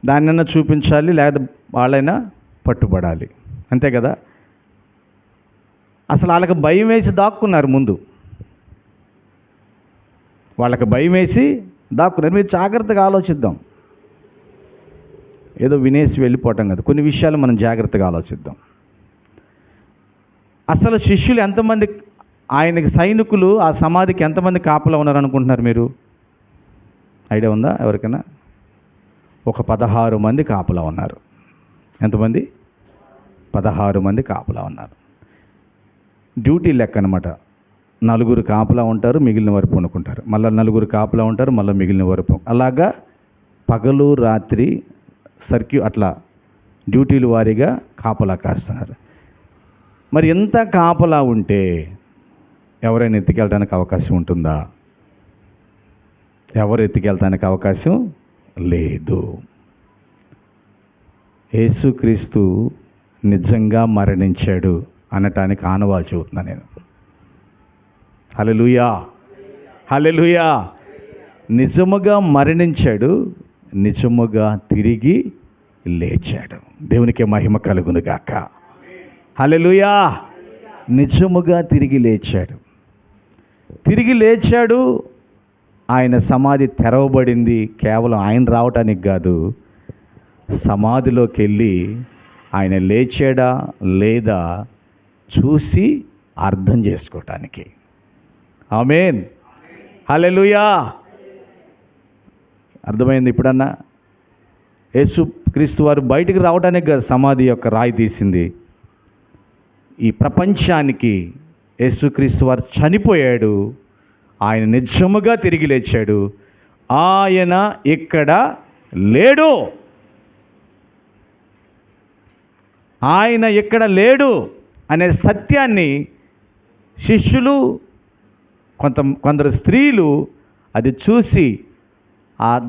దాన్నైనా చూపించాలి, లేదా వాళ్ళైనా పట్టుబడాలి. అంతే కదా? అసలు వాళ్ళకి భయం వేసి దాక్కున్నారు. ముందు వాళ్ళకి భయం వేసి దాక్కున్నారు. మీరు జాగ్రత్తగా ఆలోచిద్దాం. ఏదో వినేసి వెళ్ళిపోవటం కదా, కొన్ని విషయాలు మనం జాగ్రత్తగా ఆలోచిద్దాం. అసలు శిష్యులు ఎంతమంది, ఆయనకి సైనికులు ఆ సమాధికి ఎంతమంది కాపలా ఉన్నారు అనుకుంటున్నారు మీరు? ఐడియా ఉందా ఎవరికైనా? ఒక 16 మంది కాపలా ఉన్నారు. ఎంతమంది? 16 మంది కాపలా ఉన్నారు. డ్యూటీ లెక్క అనమాట. 4 కాపలా ఉంటారు, మిగిలిన వారు పనుకుంటారు. మళ్ళీ 4 కాపలా ఉంటారు, మళ్ళీ మిగిలిన వారు అలాగా పగలు రాత్రి అట్లా డ్యూటీలు వారీగా కాపలా కాస్తున్నారు. మరి ఎంత కాపలా ఉంటే ఎవరైనా ఎత్తుకెళ్ళడానికి అవకాశం ఉంటుందా? ఎవరు ఎత్తుకెళ్ళడానికి అవకాశం లేదు. యేసుక్రీస్తు నిజంగా మరణించాడు అనటానికి ఆనవాలు చెబుతున్నా నేను. హల్లెలూయా, హల్లెలూయా. నిజముగా మరణించాడు, నిజముగా తిరిగి లేచాడు. దేవునికి మహిమ కలుగును గాక. హల్లెలూయా. నిజముగా తిరిగి లేచాడు. తిరిగి లేచాడు. ఆయన సమాధి తెరవబడింది. కేవలం ఆయన రావటానికి కాదు, సమాధిలోకి వెళ్ళి ఆయన లేచాడా లేదా చూసి అర్థం చేసుకోవటానికి. ఆమేన్, హల్లెలూయా. అర్థమైంది ఇప్పుడన్నా? యేసుక్రీస్తు వారు బయటికి రావడానికి కాదు సమాధి యొక్క రాయి తీసింది, ఈ ప్రపంచానికి యేసుక్రీస్తు వారు చనిపోయాడు, ఆయన నిజముగా తిరిగి లేచాడు, ఆయన ఇక్కడ లేడు, ఆయన ఇక్కడ లేడు అనే సత్యాన్ని శిష్యులు, కొందరు స్త్రీలు అది చూసి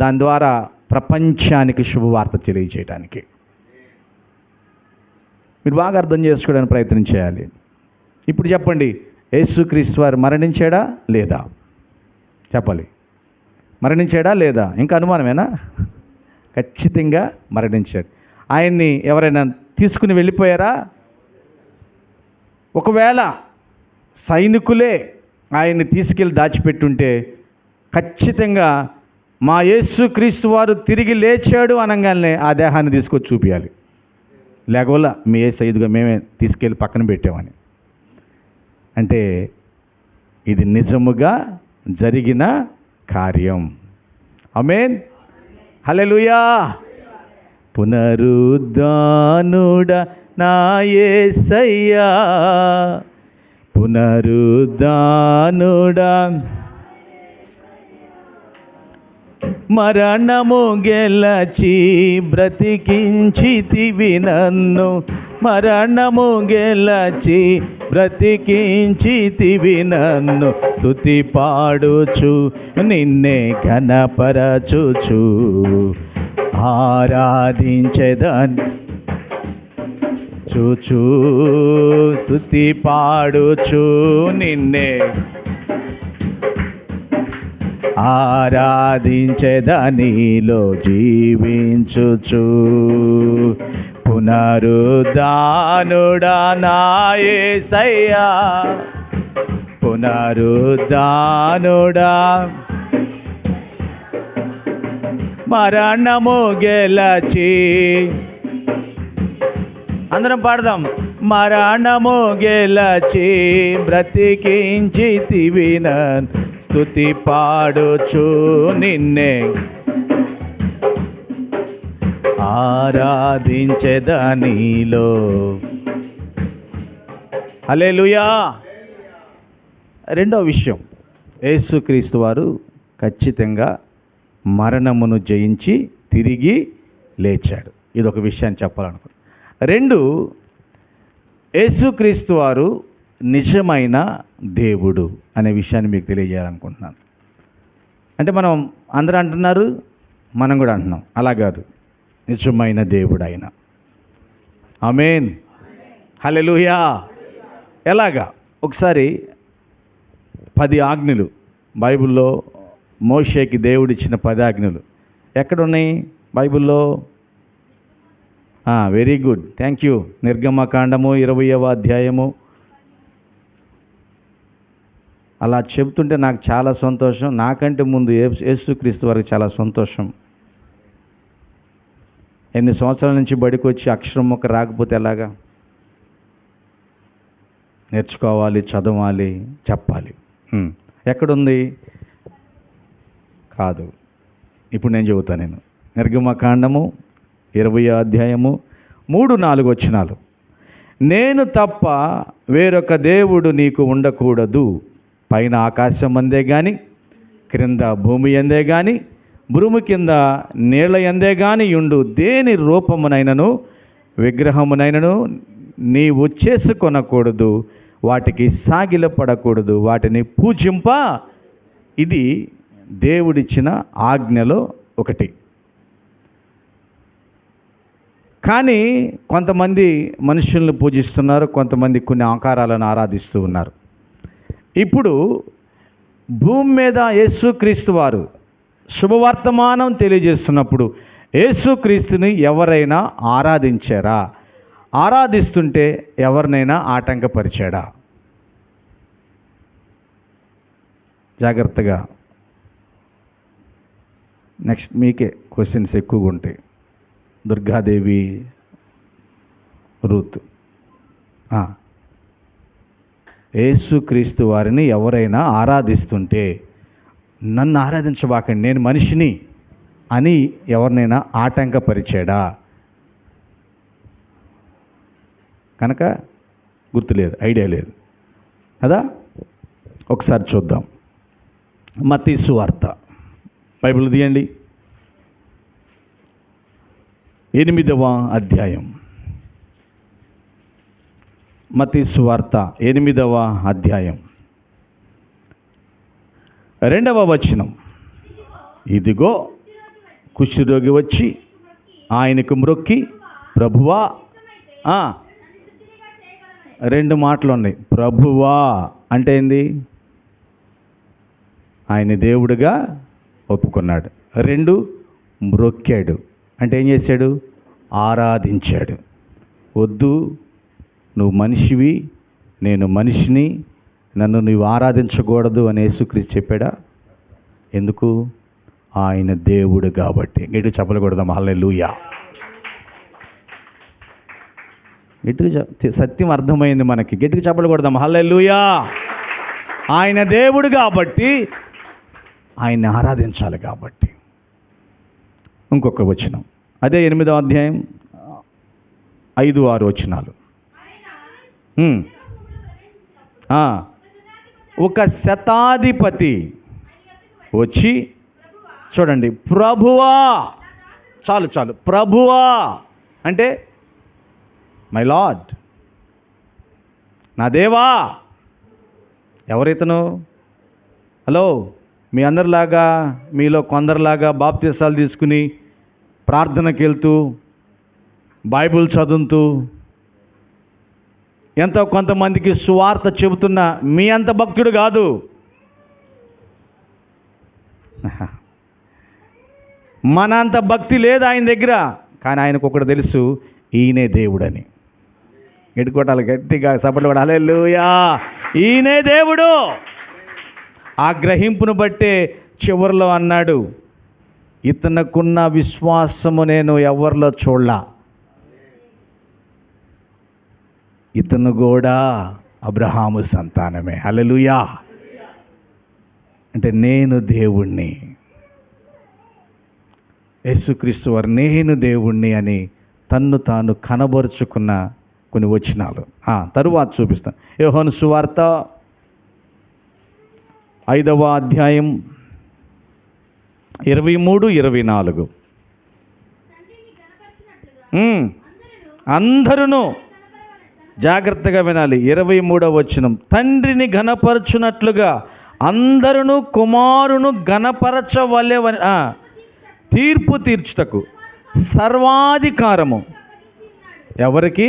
దాని ద్వారా ప్రపంచానికి శుభవార్త తెలియజేయడానికి. మీరు బాగా అర్థం చేసుకోవడానికి ప్రయత్నం చేయాలి. ఇప్పుడు చెప్పండి, యేసుక్రీస్తు వారు మరణించాడా లేదా? చెప్పాలి. మరణించాడా లేదా? ఇంకా అనుమానమేనా? ఖచ్చితంగా మరణించాడు. ఆయన్ని ఎవరైనా తీసుకుని వెళ్ళిపోయారా? ఒకవేళ సైనికులే ఆయన్ని తీసుకెళ్ళి దాచిపెట్టుంటే ఖచ్చితంగా మా యేసుక్రీస్తు వారు తిరిగి లేచాడు అనగానే ఆ దేహాన్ని తీసుకొచ్చి చూపించాలి. లేకపోతే మీ యేసు మేమే తీసుకెళ్ళి పక్కన పెట్టామని. అంటే ఇది నిజముగా జరిగిన కార్యం. ఆమేన్, హల్లెలూయా. పునరుద్ధానుడా నా యేసయ్యా, పునరుద్ధానుడా, మరణము గెలచి బ్రతికించితివి నన్ను, మరణము గెలచి బ్రతికించితివి నన్ను, స్తుతి పాడుచు నిన్నే ఘనపరచుచు ఆరాధించెదన్ చూచు, స్తుతి పాడుచు నిన్నే ఆరాధించెదనిలో జీవించుచు, పునరుద్ధానుడా నా యేసయ్యా, పునరుద్ధానుడా, మరణము గెలచి, అందరం పాడదాం. మరణము గెలచి బ్రతికించితివి నన్ను, స్తుతి పాడుచు నిన్నే ఆరాధించెదనిలో. హల్లెలూయా. రెండో విషయం, యేసుక్రీస్తు వారు ఖచ్చితంగా మరణమును జయించి తిరిగి లేచాడు. ఇదొక విషయాన్ని చెప్పాలనుకున్నాను. రెండు, యేసుక్రీస్తు వారు నిజమైన దేవుడు అనే విషయాన్ని మీకు తెలియజేయాలనుకుంటున్నాను. అంటే మనం అందరూ అంటున్నారు, మనం కూడా అంటున్నాం. అలా కాదు, నిజమైన దేవుడు ఆయన. ఆమేన్, హల్లెలూయా. ఎలాగా? ఒకసారి 10 ఆజ్ఞలు బైబిల్లో మోషేకి దేవుడిచ్చిన 10 ఆజ్ఞలు ఎక్కడున్నాయి బైబిల్లో? Very good, thank you. నిర్గమకాండము 20వ అధ్యాయము. అలా చెబుతుంటే నాకు చాలా సంతోషం. నాకంటే ముందు యేసుక్రీస్తు వారికి చాలా సంతోషం. ఎన్ని సంవత్సరాల నుంచి బడికి వచ్చి అక్షరం మొక్క రాకపోతే ఎలాగా? నేర్చుకోవాలి, చదవాలి, చెప్పాలి. ఎక్కడుంది? కాదు, ఇప్పుడు నేను చెబుతాను. నేను నిర్గమకాండము 20వ అధ్యాయము 3-4 వచనాలు. నేను తప్ప వేరొక దేవుడు నీకు ఉండకూడదు. పైన ఆకాశం అందే కానీ, క్రింద భూమి అందే కానీ, భూమి కింద నీళ్ల ఎందే కానీ ఉండు దేని రూపమునైనను విగ్రహమునైనను నీవు చేసుకొనకూడదు. వాటికి సాగిలపడకూడదు, వాటిని పూజింప. ఇది దేవుడిచ్చిన ఆజ్ఞలో ఒకటి. కానీ కొంతమంది మనుషులను పూజిస్తున్నారు, కొంతమంది కొన్ని ఆకారాలను ఆరాధిస్తూ ఉన్నారు. ఇప్పుడు భూమి మీద యేసుక్రీస్తు వారు శుభవర్తమానం తెలియజేస్తున్నప్పుడు యేసుక్రీస్తుని ఎవరైనా ఆరాధించారా? ఆరాధిస్తుంటే ఎవరినైనా ఆటంకపరిచాడా? జాగ్రత్తగా. నెక్స్ట్ మీకే క్వశ్చన్స్ ఎక్కువగా ఉంటాయి. దుర్గాదేవి, రూత్. యేసుక్రీస్తు వారిని ఎవరైనా ఆరాధిస్తుంటే నన్ను ఆరాధించబాకండి, నేను మనిషిని అని ఎవరినైనా ఆటంకపరిచాడా? కనుక గుర్తులేదు, ఐడియా లేదు కదా. ఒకసారి చూద్దాం. మత్తయి సువార్త బైబిల్ తీయండి, 8వ అధ్యాయం. మత్తయి సువార్త 8వ అధ్యాయం 2వ వచనం. ఇదిగో కుష్ఠరోగి వచ్చి ఆయనకు మ్రొక్కి, ప్రభువా, 2 మాటలు ఉన్నాయి. ప్రభువా అంటే ఏంది? ఆయన దేవుడిగా ఒప్పుకున్నాడు. 2, మ్రొక్కాడు. అంటే ఏం చేశాడు? ఆరాధించాడు. వద్దు, నువ్వు మనిషివి, నేను మనిషిని, నన్ను నువ్వు ఆరాధించకూడదు అని యేసుక్రీస్తు చెప్పాడా? ఎందుకు? ఆయన దేవుడు కాబట్టి. గట్టిగా చెప్పలు కొడదాం హల్లెలూయా. గట్టిగా సత్యం అర్థమైంది మనకి. గట్టిగా చెప్పలు కొడదాం హల్లెలూయా. ఆయన దేవుడు కాబట్టి ఆయన్ని ఆరాధించాలి కాబట్టి. ఇంకొక వచనం, అదే 8వ అధ్యాయం 5, 6 వచనాలు. ఒక శతాధిపతి వచ్చి, చూడండి, ప్రభువా, చాలు, ప్రభువా అంటే మై లార్డ్, నా దేవా. ఎవరితను? హలో, మీ అందరిలాగా, మీలో కొందరిలాగా బాప్తిసాలు తీసుకుని ప్రార్థనకి వెళ్తూ బైబిల్ చదువుతూ ఎంతో కొంతమందికి సువార్త చెబుతున్న మీ అంత భక్తుడు కాదు. మన అంత భక్తి లేదు ఆయన దగ్గర. కానీ ఆయనకు ఒకటి తెలుసు, ఈయనే దేవుడని. ఎడుకోటాలి గట్టిగా, సపట్లు కూడా హల్లెలూయా. ఈయనే దేవుడు. ఆ గ్రహింపును బట్టే చివరిలో అన్నాడు, ఇతనుకున్న విశ్వాసము నేను ఎవరిలో చూడలా, ఇతను కూడా అబ్రహాము సంతానమే. హల్లెలూయా. అంటే నేను దేవుణ్ణి, యేసుక్రీస్తు వారు నేను దేవుణ్ణి అని తన్ను తాను కనబరుచుకున్న కొన్ని వచనాలు తరువాత చూపిస్తాను. యోహాను సువార్త 5వ అధ్యాయం 23, 24. అందరూ జాగ్రత్తగా వినాలి. 23వ వచనం, తండ్రిని ఘనపరచునట్లుగా అందరూ కుమారును ఘనపరచవలెవని తీర్పు తీర్చుటకు సర్వాధికారము ఎవరికి?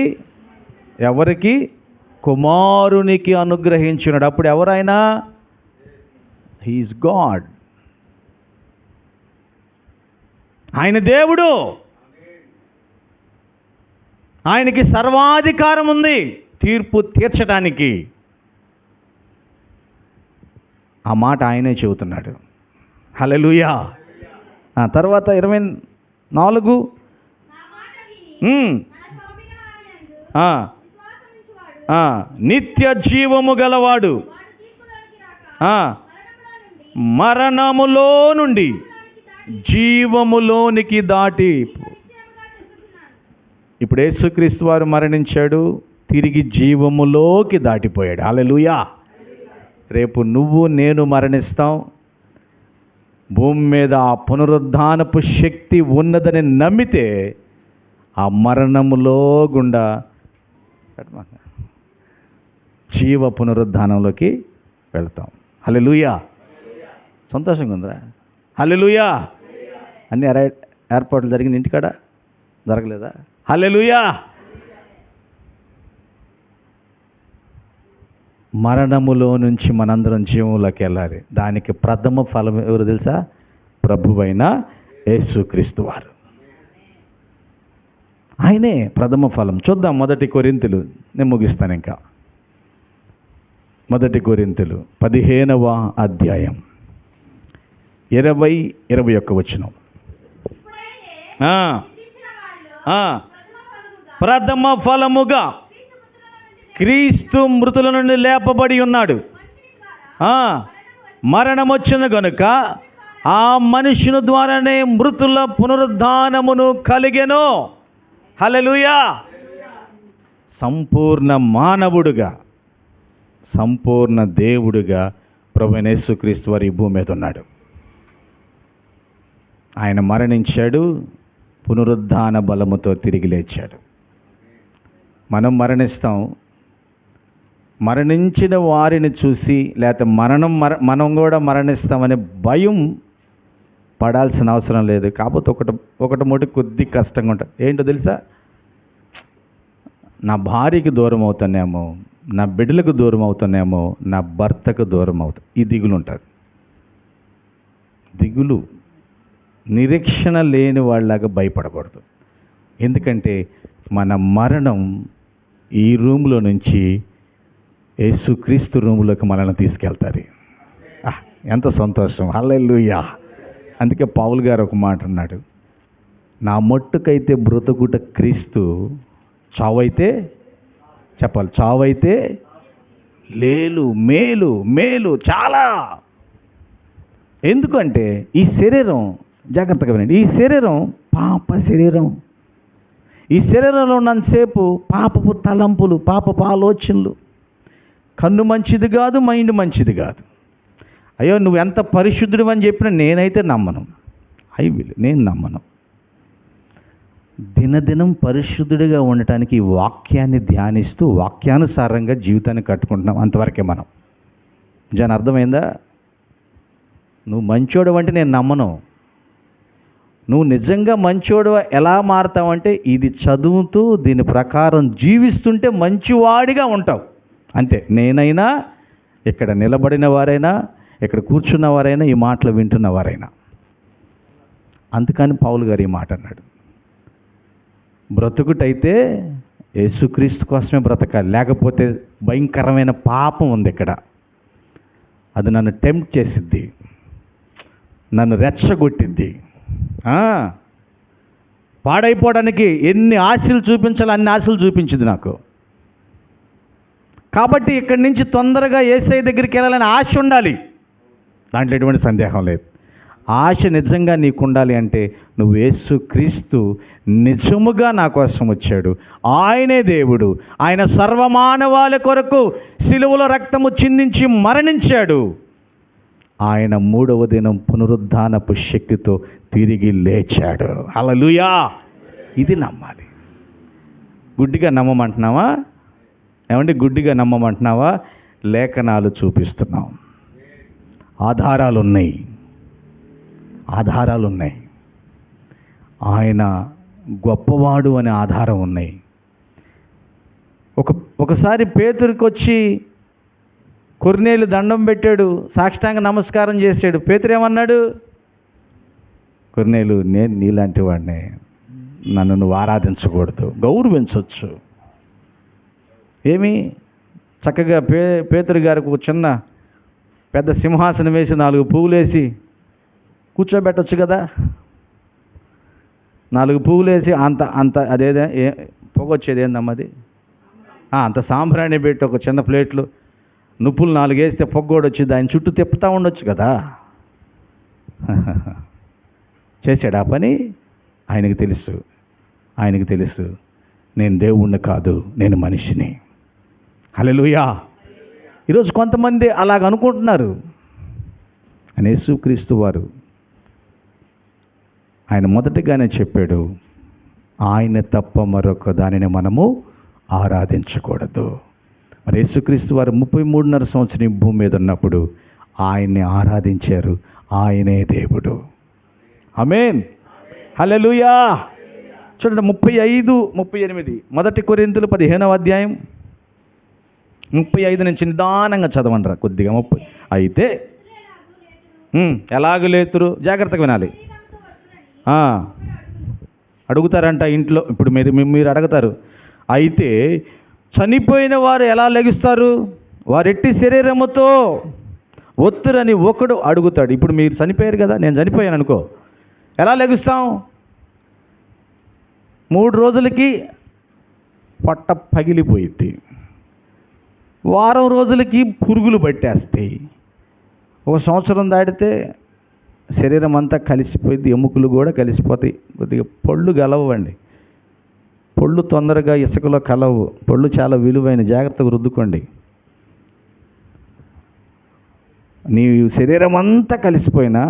కుమారునికి అనుగ్రహించున్నాడు. అప్పుడు ఎవరైనా హీఈస్ గాడ్, ఆయన దేవుడు, ఆయనకి సర్వాధికారం ఉంది తీర్పు తీర్చడానికి. ఆ మాట ఆయనే చెబుతున్నాడు. హల్లెలూయా. తర్వాత 24, నిత్య జీవము గలవాడు మరణములో నుండి జీవములోనికి దాటి. ఇప్పుడు యేసుక్రీస్తు వారు మరణించాడు, తిరిగి జీవములోకి దాటిపోయాడు. హల్లెలూయా. రేపు నువ్వు నేను మరణిస్తాం. భూమి మీద ఆ పునరుద్ధానపు శక్తి ఉన్నదని నమ్మితే ఆ మరణములో గుండా జీవ పునరుద్ధానంలోకి వెళ్తాం. హల్లెలూయా. సంతోషంగా ఉందిరా? హల్లెలూయా. అన్ని ఏర్పాట్లు జరిగిన ఇంటికాడ జరగలేదా? హల్లెలూయా. మరణములో నుంచి మనందరం జీవంలోకి వెళ్ళాలి. దానికి ప్రథమ ఫలం ఎవరు తెలుసా? ప్రభువైన యేసుక్రీస్తు వారు. ఆయనే ప్రథమ ఫలం. చూద్దాం 1 కొరింథీలు, నేను ముగిస్తాను ఇంకా. 1 కొరింథీలు 15వ అధ్యాయం 20-21 వచనం. ప్రథమ ఫలముగా క్రీస్తు మృతుల నుండి లేపబడి ఉన్నాడు. మరణం వచ్చిన గనుక ఆ మనుషుని ద్వారానే మృతుల పునరుద్ధానమును కలిగెను. హల్లెలూయా. సంపూర్ణ మానవుడుగా, సంపూర్ణ దేవుడుగా ప్రభువైన యేసుక్రీస్తు వారు ఈ భూమి మీద ఉన్నాడు. ఆయన మరణించాడు, పునరుద్ధాన బలముతో తిరిగి లేచాడు. మనం మరణిస్తాం. మరణించిన వారిని చూసి లేకపోతే మనం కూడా మరణిస్తామనే భయం పడాల్సిన అవసరం లేదు. కాకపోతే ఒకటి మొదటి కొద్ది కష్టంగా ఉంటుంది. ఏంటో తెలుసా? నా భార్యకి దూరం అవుతానేమో, నా బిడ్డలకు దూరం అవుతానేమో, నా భర్తకు దూరం అవుతా, ఈ దిగులు ఉంటుంది. దిగులు, నిరీక్షణ లేని వాళ్ళలాగా భయపడకూడదు. ఎందుకంటే మన మరణం ఈ రూమ్లో నుంచి యేసుక్రీస్తు రూములోకి మనల్ని తీసుకెళ్తారు. ఎంత సంతోషం! హల్లెలూయా! అందుకే పౌలు గారు ఒక మాట అన్నాడు, నా మట్టుకైతే బ్రతుకుట క్రీస్తు, చావైతే చెప్పాలి, చావైతే లేలు, మేలు మేలు చాలా. ఎందుకంటే ఈ శరీరం, జాగ్రత్తగా వినండి, ఈ శరీరం పాప శరీరం. ఈ శరీరంలో ఉన్నంతసేపు పాపపు తలంపులు, పాపపు ఆలోచనలు. కన్ను మంచిది కాదు, మైండ్ మంచిది కాదు. అయ్యో నువ్వు ఎంత పరిశుద్ధుడు అని చెప్పినా నేనైతే నమ్మను. నేను నమ్మను. దినదినం పరిశుద్ధుడిగా ఉండటానికి ఈ వాక్యాన్ని ధ్యానిస్తూ వాక్యానుసారంగా జీవితాన్ని కట్టుకుంటున్నాం. అంతవరకే మనం. జన అర్థమైందా? నువ్వు మంచోడు అంటే నేను నమ్మను. నువ్వు నిజంగా మంచోడు ఎలా మారుతావంటే ఇది చదువుతూ దీని ప్రకారం జీవిస్తుంటే మంచివాడిగా ఉంటావు అంతే. నేనైనా, ఇక్కడ నిలబడిన వారైనా, ఇక్కడ కూర్చున్న వారైనా, ఈ మాటలు వింటున్న వారైనా. అందుకని పౌలు గారు ఈ మాట అన్నాడు, బ్రతుకుటైతే యేసుక్రీస్తు కోసమే బ్రతకాలి, లేకపోతే భయంకరమైన పాపం ఉంది ఇక్కడ. అది నన్ను టెంప్ట్ చేసిద్ది, నన్ను రెచ్చగొట్టిద్ది, పాడైపోవడానికి ఎన్ని ఆశలు చూపించాలో అన్ని ఆశలు చూపించింది నాకు. కాబట్టి ఇక్కడి నుంచి తొందరగా యేసయ్య దగ్గరికి వెళ్ళాలని ఆశ ఉండాలి, దాంట్లో ఎటువంటి సందేహం లేదు. ఆశ నిజంగా నీకు ఉండాలి అంటే నువ్వు యేసుక్రీస్తు నిజముగా నా కోసం వచ్చాడు, ఆయనే దేవుడు, ఆయన సర్వమానవాళి కొరకు సిలువలో రక్తము చిందించి మరణించాడు, ఆయన 3వ దినం పునరుద్ధానపు శక్తితో తిరిగి లేచాడు. హల్లెలూయా! ఇది నమ్మాలి. గుడ్డిగా నమ్మమంటున్నావా? ఏమంటే గుడ్డిగా నమ్మమంటున్నావా? లేఖనాలు చూపిస్తున్నాం, ఆధారాలు ఉన్నాయి. ఆయన గొప్పవాడు అనే ఆధారం ఉన్నాయి. ఒకసారి పేతురుకి వచ్చి కొర్నేలు దండం పెట్టాడు, సాష్టాంగ నమస్కారం చేశాడు. పేతురు ఏమన్నాడు? కొర్నేలు, నేను నీలాంటి వాడినే, నన్ను నువ్వు ఆరాధించకూడదు, గౌరవించవచ్చు. ఏమి చక్కగా పేతురు గారికి ఒక చిన్న పెద్ద సింహాసనం వేసి 4 పువ్వులేసి కూర్చోబెట్టచ్చు కదా. 4 పువ్వులేసి అంత అదేదే పొగొచ్చేది ఏందమ్మది, అంత సాంబ్రాణి పెట్టి ఒక చిన్న ప్లేట్లు నుప్పులు 4 వేస్తే పొగ్గోడు వచ్చింది, ఆయన చుట్టూ తిప్పుతూ ఉండొచ్చు కదా. చేశాడు ఆ పని? ఆయనకి తెలుసు నేను దేవుణ్ణి కాదు, నేను మనిషిని. హల్లెలూయా! ఈరోజు కొంతమంది అలాగ అనుకుంటున్నారు. అని యేసుక్రీస్తు వారు ఆయన మొదటిగానే చెప్పాడు, ఆయన తప్ప మరొక దానిని మనము ఆరాధించకూడదు. మరి యేసుక్రీస్తు వారు 33.5 సంవత్సరం ఈ భూమి మీద ఉన్నప్పుడు ఆయన్ని ఆరాధించారు, ఆయనే దేవుడు. ఆమేన్, హల్లెలూయా! చూడండి 35, 38 1 కొరింథీయులు 15వ అధ్యాయం 35 నుంచి నిదానంగా చదవండిరా కొద్దిగా. 30 అయితే ఎలాగ లేతురు, జాగ్రత్తగా వినాలి. అడుగుతారంట ఇంట్లో, ఇప్పుడు మీరు అడుగుతారు, అయితే చనిపోయిన వారు ఎలా లెగుస్తారు, వారెట్టి శరీరముతో ఒత్తురని ఒకడు అడుగుతాడు. ఇప్పుడు మీరు చనిపోయారు కదా, నేను చనిపోయాను అనుకో, ఎలా లెగుస్తాం? 3 రోజులకి పొట్ట పగిలిపోయిద్ది, వారం రోజులకి పురుగులు పట్టేస్తాయి, 1 సంవత్సరం దాటితే శరీరం అంతా కలిసిపోయింది, ఎముకలు కూడా కలిసిపోతాయి. కొద్దిగా పళ్ళు గలవండి, పళ్ళు తొందరగా ఇసుకలో కలవు, పళ్ళు చాలా విలువైన, జాగ్రత్తగా రుద్దుకోండి. నీ శరీరం అంతా కలిసిపోయినా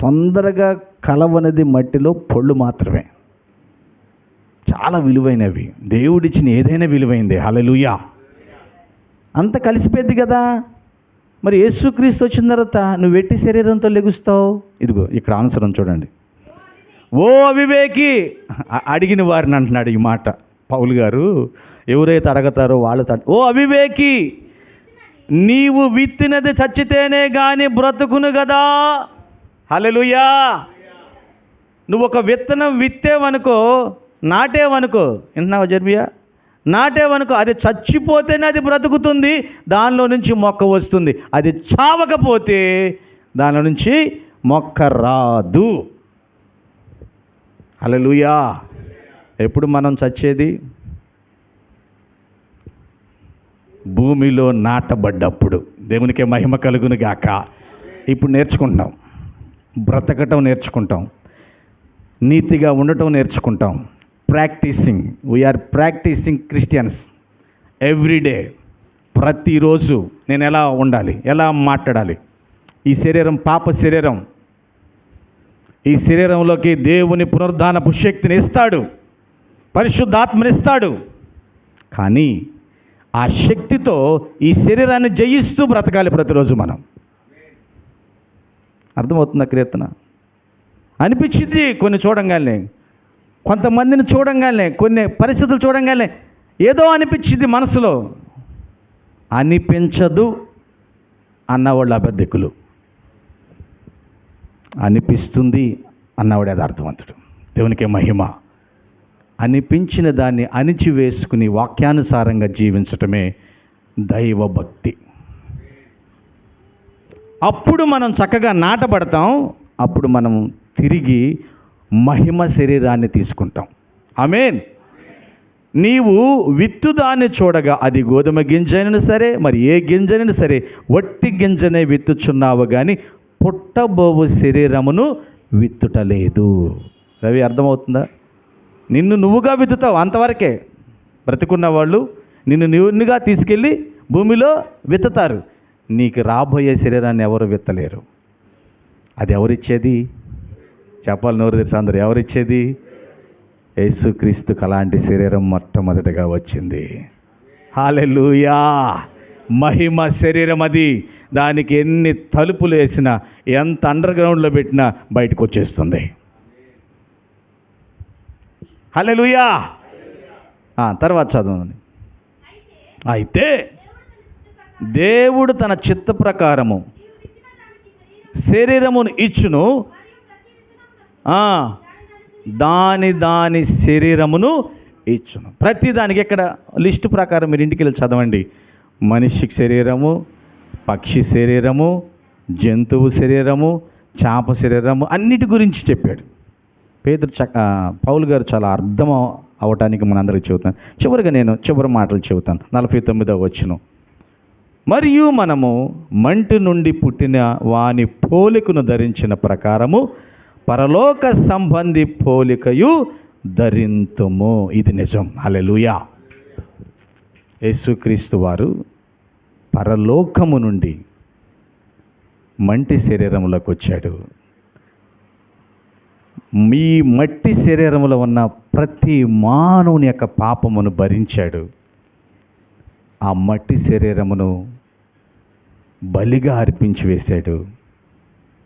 తొందరగా కలవనది మట్టిలో పళ్ళు మాత్రమే, చాలా విలువైనవి. దేవుడిచ్చిన ఏదైనా విలువైందే. హల్లెలూయా! అంత కలిసిపోయింది కదా. మరి యేసుక్రీస్తు వచ్చిన తర్వాత నువ్వు ఎట్టి శరీరంతో లెగుస్తావు? ఇదిగో ఇక్కడ ఆన్సర్ చూడండి. ఓ అవివేకి, అడిగిన వారిని అంటున్నాడు ఈ మాట పౌలు గారు. ఎవరైతే అడగతారో వాళ్ళు ఓ అవివేకి, నీవు విత్తినది చచ్చితేనే కానీ బ్రతుకును కదా. హల్లెలూయా. నువ్వు ఒక విత్తనం విత్తేవనుకో, నాటేవనుకో, వింటున్నావా జర్మియా? నాటేవనుకో, అది చచ్చిపోతేనే అది బ్రతుకుతుంది, దానిలో నుంచి మొక్క వస్తుంది. అది చావకపోతే దానిలో నుంచి మొక్క రాదు. హల్లెలూయా. ఎప్పుడు మనం చచ్చేది? భూమిలో నాటబడ్డప్పుడు. దేవునికే మహిమ కలుగును గాక. ఇప్పుడు నేర్చుకుంటాం, బ్రతకటం నేర్చుకుంటాం, నీతిగా ఉండటం నేర్చుకుంటాం. Practising, we are practising Christians everyday. ప్రతిరోజు నేను ఎలా ఉండాలి, ఎలా మాట్లాడాలి. ఈ శరీరం పాప శరీరం. ఈ శరీరంలోకి దేవుని పునరుద్ధానపు శక్తిని ఇస్తాడు, పరిశుద్ధాత్మనిస్తాడు. కానీ ఆ శక్తితో ఈ శరీరాన్ని జయిస్తూ బ్రతకాలి ప్రతిరోజు మనం. అర్థమవుతుందా కీర్తన? అనిపించింది కొన్ని చూడంగానే, కొంతమందిని చూడంగానే, కొన్ని పరిస్థితులు చూడంగానే ఏదో అనిపించింది మనసులో. అనిపించదు అన్నవాళ్ళు అబద్ధికులు, అనిపిస్తుంది అన్నవాడు యథార్థవంతుడు. దేవునికే మహిమ. అనిపించిన దాన్ని అణిచివేసుకుని వాక్యానుసారంగా జీవించటమే దైవభక్తి. అప్పుడు మనం చక్కగా నాటబడతాం. అప్పుడు మనం తిరిగి మహిమ శరీరాన్ని తీసుకుంటాం. ఆమేన్. నీవు విత్తుదాన్ని చూడగా అది గోధుమ గింజైనా సరే, మరి ఏ గింజనైనా సరే, వట్టి గింజనే విత్తుచున్నావు కానీ పుట్టబోవు శరీరమును విత్తుటలేదు. రవి, అర్థమవుతుందా? నిన్ను నువ్వుగా విత్తుతావు, అంతవరకే. బ్రతికున్న వాళ్ళు నిన్ను నువ్వుగా తీసుకెళ్ళి భూమిలో విత్తుతారు. నీకు రాబోయే శరీరాన్ని ఎవరు విత్తలేరు. అది ఎవరిచ్చేది? చెప్పాలి నోరు తెరిచి అందరూ. ఎవరిచ్చేది? యేసుక్రీస్తుకు అలాంటి శరీరం మొట్టమొదటిగా వచ్చింది. హల్లెలూయా. మహిమ శరీరం అది. దానికి ఎన్ని తలుపులు వేసినా, ఎంత అండర్ గ్రౌండ్లో పెట్టినా బయటకు వచ్చేస్తుంది. హల్లెలూయా. తర్వాత చదవండి. అయితే దేవుడు తన చిత్త ప్రకారము శరీరమును ఇచ్చును, దాని శరీరమును ఇచ్చును. ప్రతి దానికి ఇక్కడ లిస్టు ప్రకారం మీరు ఇంటికి వెళ్ళి చదవండి. మనిషి శరీరము, పక్షి శరీరము, జంతువు శరీరము, చేప శరీరము, అన్నిటి గురించి చెప్పాడు. పౌలు గారు చాలా అర్థం అవటానికి మనందరికీ చెబుతాను. చివరిగా నేను చివరి మాటలు చెబుతాను. 49వ వచనం. మరియు మనము మంటి నుండి పుట్టిన వాని పోలికను ధరించిన ప్రకారము పరలోక సంబంధి పోలికయు ధరింతుము. ఇది నిజం. హల్లెలూయా. యేసుక్రీస్తు వారు పరలోకము నుండి మంటి శరీరంలోకి వచ్చాడు. మీ మట్టి శరీరంలో ఉన్న ప్రతి మానవుని యొక్క పాపమును భరించాడు. ఆ మట్టి శరీరమును బలిగా అర్పించి వేశాడు.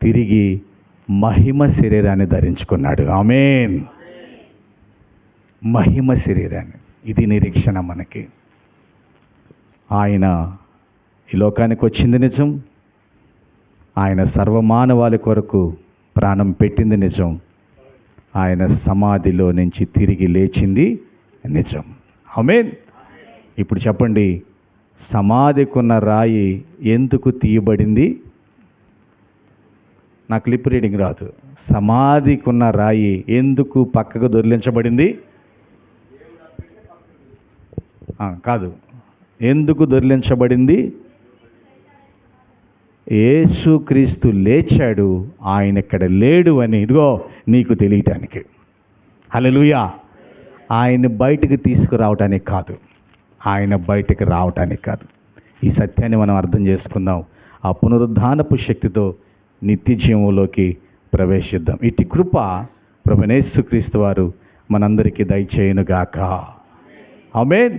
తిరిగి మహిమ శరీరాన్ని ధరించుకున్నాడు. ఆమేన్. మహిమ శరీరాన్ని. ఇది నిరీక్షణ మనకి. ఆయన ఈ లోకానికి వచ్చింది నిజం. ఆయన సర్వమానవాళి కొరకు ప్రాణం పెట్టింది నిజం. ఆయన సమాధిలో నుంచి తిరిగి లేచింది నిజం. ఆమేన్. ఇప్పుడు చెప్పండి, సమాధికున్న రాయి ఎందుకు తీయబడింది? నాకు లిప్ రీడింగ్ రాదు. సమాధికున్న రాయి ఎందుకు పక్కకు దొర్లించబడింది? కాదు, ఎందుకు దొర్లించబడింది? యేసుక్రీస్తు లేచాడు, ఆయన ఇక్కడ లేడు అని ఇదిగో నీకు తెలియటానికి. హల్లెలూయా. ఆయన బయటకు తీసుకురావటానికి కాదు, ఆయన బయటకు రావటానికి కాదు. ఈ సత్యాన్ని మనం అర్థం చేసుకుందాం. ఆ పునరుద్ధానపు శక్తితో నిత్య జీవంలోకి ప్రవేశిద్దాం. ఇట్టి కృప ప్రభువైన యేసుక్రీస్తు వారు మనందరికీ దయచేయునుగాక. ఆమేన్.